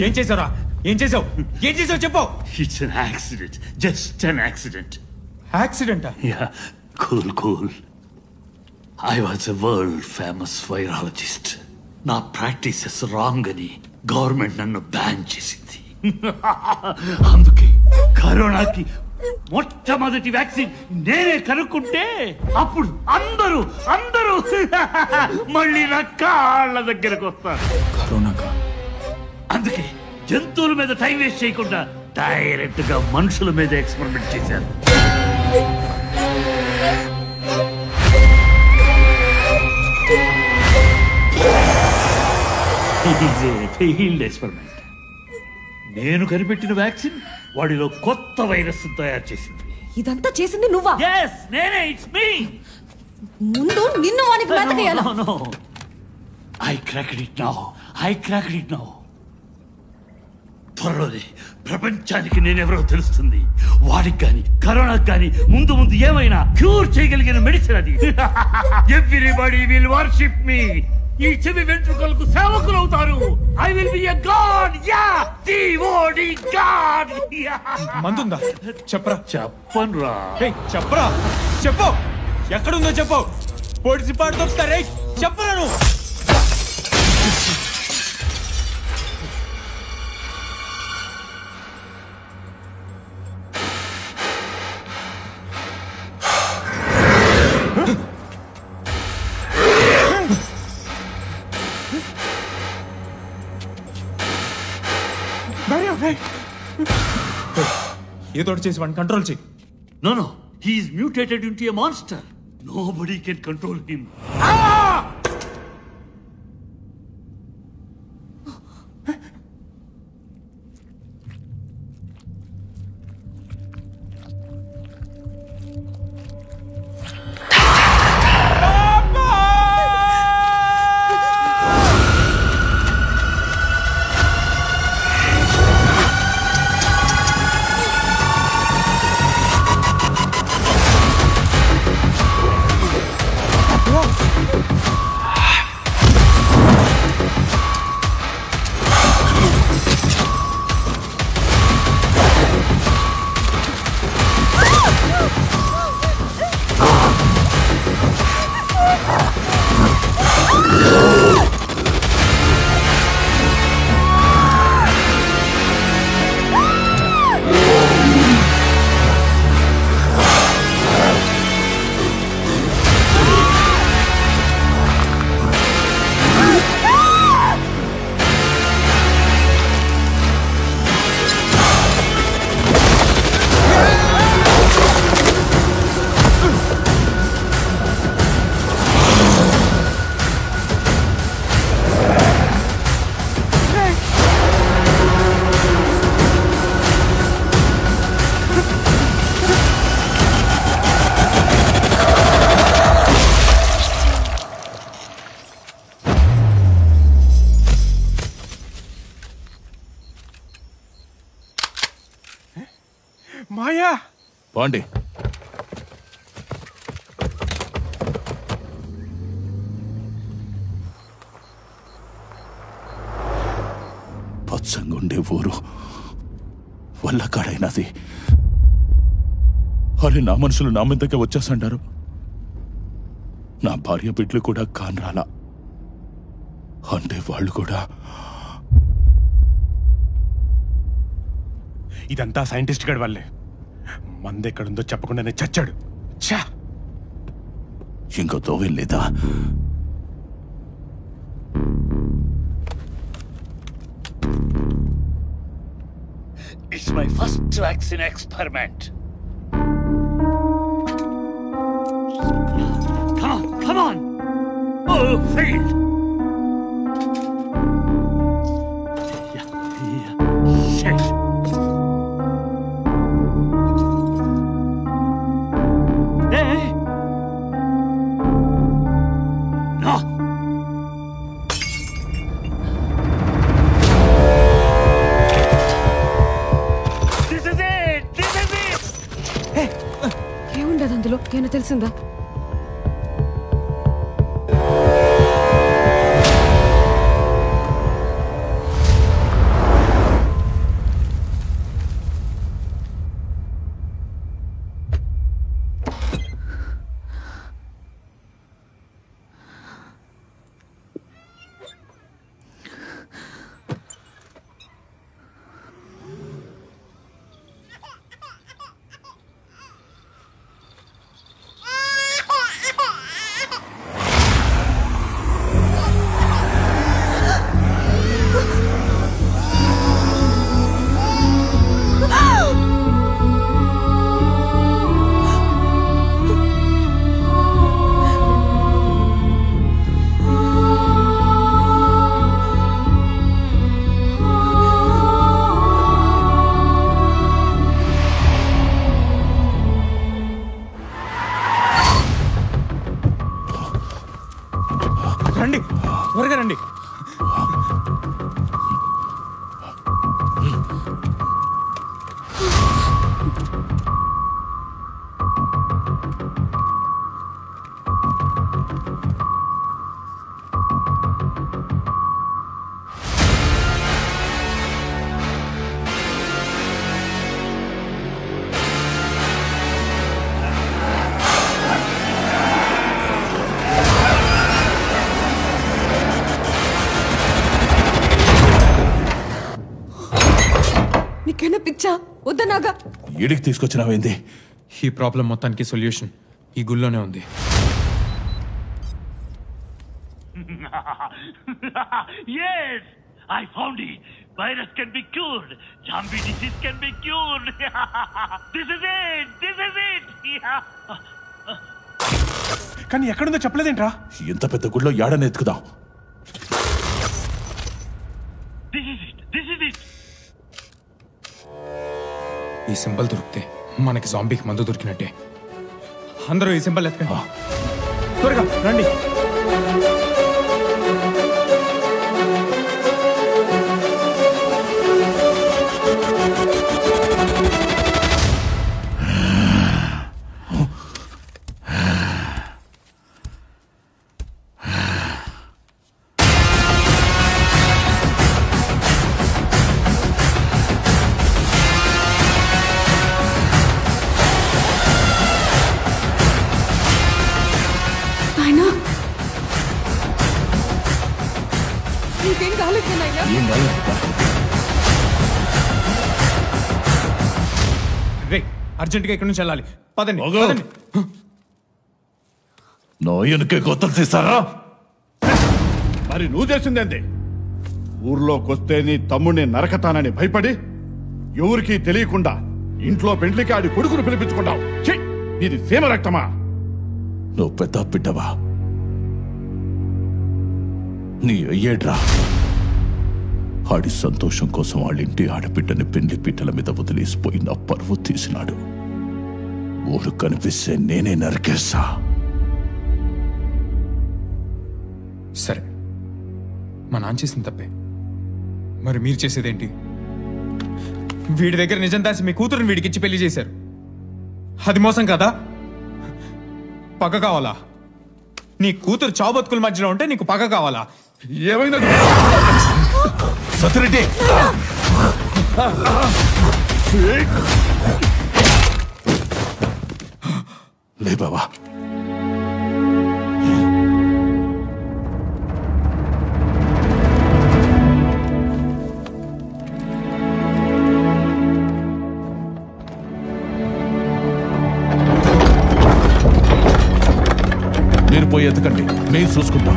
ఏం చేసావురా? ఏం చేసావు? ఏం చేసావు చెప్పు. It's an accident, just an accident. యాక్సిడెంటా? Yeah, cool cool. I was a world famous virologist. నా ప్రాక్టీసెస్ రాంగ్ అని గవర్నమెంట్ నన్ను బ్యాన్ చేసింది. అందుకే కరోనాకి మొట్టమొదటి వ్యాక్సిన్ నేనే కనుక్కుంటే అప్పుడు అందరూ అందరూ మళ్ళీ నా కాళ్ళ దగ్గరకు వస్తారు. అందుకే జంతువుల మీద టైం వేస్ట్ చేయకుండా డైరెక్ట్ గా మనుషుల మీద ఎక్స్పెరిమెంట్ చేశారు. Failed experiment. నేను కనిపెట్టిన వ్యాక్సిన్ వాడిలో కొత్త వైరస్ తయారు చేసింది. ఇదంతా చేసింది నువ్వా? yes నేనే. It's me. ముందు నిన్ను వానికి మెతకేయాలి. no I cracked it now. త్వరలోనే ప్రపంచానికి నేనెవరో తెలుస్తుంది. వాడికి గాని కరోనాకి గాని ముందు ఏమైనా క్యూర్ చేయగలిగిన మెడిసిన్ అది. Everybody will worship me. ఈ చెవి వెంట్రుకలకు సేవకులు అవుతారు. I will be a god. Yeah, డివోడి గాడ్. మందుందా? చెప్పరా. చెప్పనురా. చెప్పరా. చెప్పు. ఎక్కడుందో చెప్పు. పొడిసి పాటు దొరుకుతారే. చెప్పరా నువ్వు. ఏదో చేసి వాడిని కంట్రోల్ చేయి. No, he is mutated into a monster. Nobody can control him. మాయా పాండి. పచ్చంగుండే ఊరు వల్లకాడైనది. అరే నా మనుషులు నా మీదకే వచ్చేసంటారు. నా భార్య బిడ్డలు కూడా కానరాలా. అంటే వాళ్ళు కూడా. ఇదంతా సైంటిస్ట్ గడి వల్లే. మందెక్కడుందో చెప్పకుండానే చచ్చాడు. ఇంకో తోవేం లేదా? It's my first vaccine experiment. Come on. Oh, failed. Shit. ఏమైనా తెలిసిందా? రండి, త్వరగా రండి. నీకేనా పిచ్చా? వద్దనాగా. ఈడికి తీసుకొచ్చినావేంది? ఈ ప్రాబ్లం మొత్తానికి సొల్యూషన్ ఈ గుళ్ళోనే ఉంది. Yes, I found it. Virus can be cured. Zombie disease can be cured. This is it. This is it. కానీ ఎక్కడుందో చెప్పలేదేంట్రా? ఇంత పెద్ద గుళ్ళో యాడని ఎత్తుకుదాం. This is it. This is it. ఈ సింబల్ దొరికితే మనకి జాంబీకి మందు దొరికినట్టే. అందరూ ఈ సింబల్ ఎత్తుకండి. త్వరగా రండి. నీకేం కాలేదు నాయనా? రే, అర్జెంటుగా ఇక్కడి నుంచి వెళ్ళాలి. పదండి. నోయనకే గొత్తలు తీస్తారా? మరి నువ్వు చేసిందేంటి? ఊర్లోకొస్తే నీ తమ్ముడిని నరకతానని భయపడి ఎవరికీ తెలియకుండా ఇంట్లో పెండ్లికి ఆడి కొడుకును పిలిపించుకుంటావు. ఇది సీమ రక్తమా? నువ్వు పెద్ద బిడ్డవా? నీ అయ్యేడ్రా. ఆడి సంతోషం కోసం వాళ్ళింటి ఆడబిడ్డని పెండ్లి పీటల మీద వదిలేసిపోయి నా పరువు తీసినాడు. ఊరు కనిపిస్తే నేనే నరికేస్తా. సరే, మా నాన్న చేసిన తప్పే. మరి మీరు చేసేదేంటి? వీడి దగ్గర నిజం దాసి మీ కూతురుని వీడికిచ్చి పెళ్లి చేశారు. అది మోసం కదా? పగ కావాలా? నీ కూతురు చావు బతుకుల మధ్యలో ఉంటే నీకు పగ కావాలా? ఏమైనా సత్యరెడ్డి, లే బాబా. మీరు పోయి ఎత్తకండి, నేను చూసుకుంటా.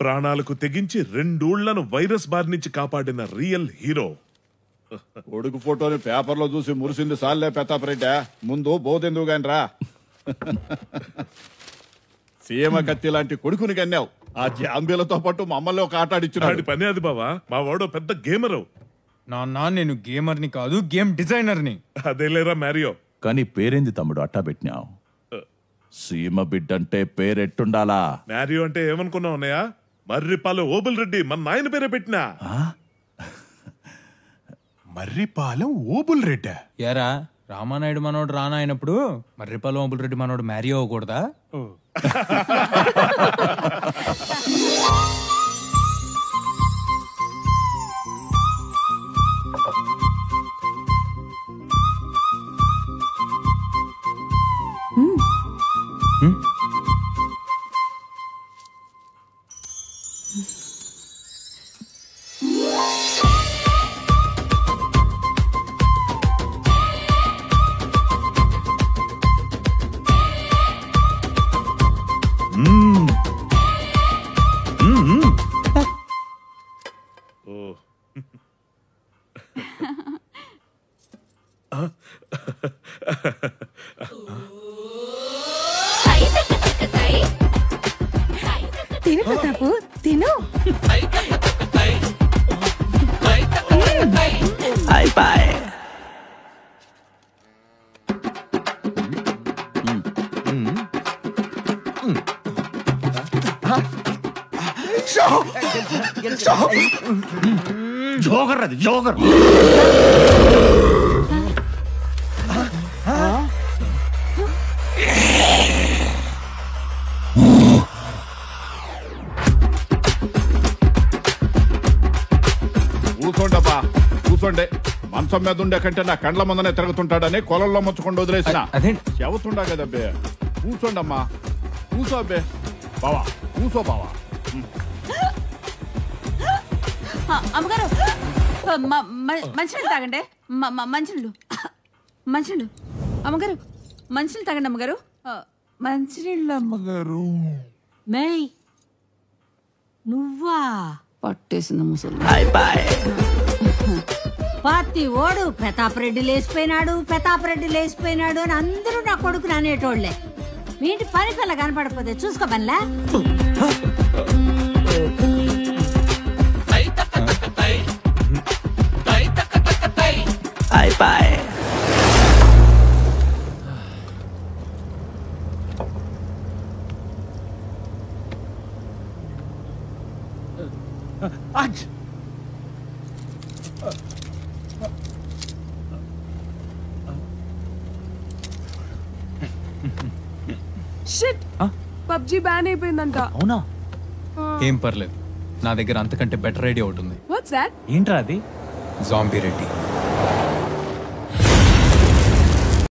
ప్రాణాలకు తెగించి 2 ఊళ్లను వైరస్ బారి నుంచి కాపాడిన రియల్ హీరో. కొడుకు ఫోటోని పేపర్లో చూసి మురిసింది సార్లే ప్రతాపరెడ్డి, ముందు బోధెందుకు గాని రా. సీమ కత్తి లాంటి కొడుకుని కన్నావు. ఆ జాంబీలతో పాటు మమ్మల్ని ఒక ఆట ఆడిచ్చున్నాడు. పని అది బావా, మా వాడు పెద్ద గేమరు. నాన్న నేను గేమర్ని కాదు, గేమ్ డిజైనర్ని. అదేలేరా మ్యారియో. కానీ పేరేంది తమ్ముడు అట్టా పెట్టినావు? సీమ బిడ్డంటే పేరెట్టుండాలా? మ్యారియో అంటే ఏమనుకున్నావు అన్నయ్య? మర్రిపాలెం ఓబుల్ రెడ్డి మన నాయన పేరే పెట్టినా. మర్రిపాలెం ఓబుల్ రెడ్డి యారా? రామానాయుడు మనోడు రానా అయినప్పుడు మర్రిపాలెం ఓబుల్ రెడ్డి మనోడు మ్యారియో అవ్వకూడదా? తిను ప్రతాపు తిను. జోగర్ అది జోగర్. కూర్చోండబ్బా కూర్చోండి. మంచం మీద ఉండే కంటే నా కండ్ల ముందనే తిరుగుతుంటాడని కొలంలో ముంచుకుండా వదిలేసిన. చెవుతుండా కదబ్బే. కూర్చోండమ్మా, కూర్చో అబ్బే. బావా కూర్చో బావా. అమ్మగారు మంచినీళ్ళు తాగండి. మంచినీళ్ళు మంచినీళ్ళు అమ్మగారు, మంచినీళ్ళు తాగండి అమ్మగారు. మంచినీళ్ళు అమ్మగారు. మేయ్ నువ్వా? పట్టేసింది ముసలి. పార్టీ ఓడు ప్రతాపరెడ్డి లేచిపోయినాడు అని అందరూ నా కొడుకుని అనేటోళ్లే. మీ ఇంటి పని పిల్ల కనపడకపోతే చూసుకోమనిలే. షిట్, పబ్జి బ్యాన్ అయిపోయిందంట. అవునా? ఏం పర్లేదు, నా దగ్గర అంతకంటే బెటర్ ఐడియా ఒకటి ఉంది. What's that? ఏంట్రా అది? జాంబీ రెడ్డి.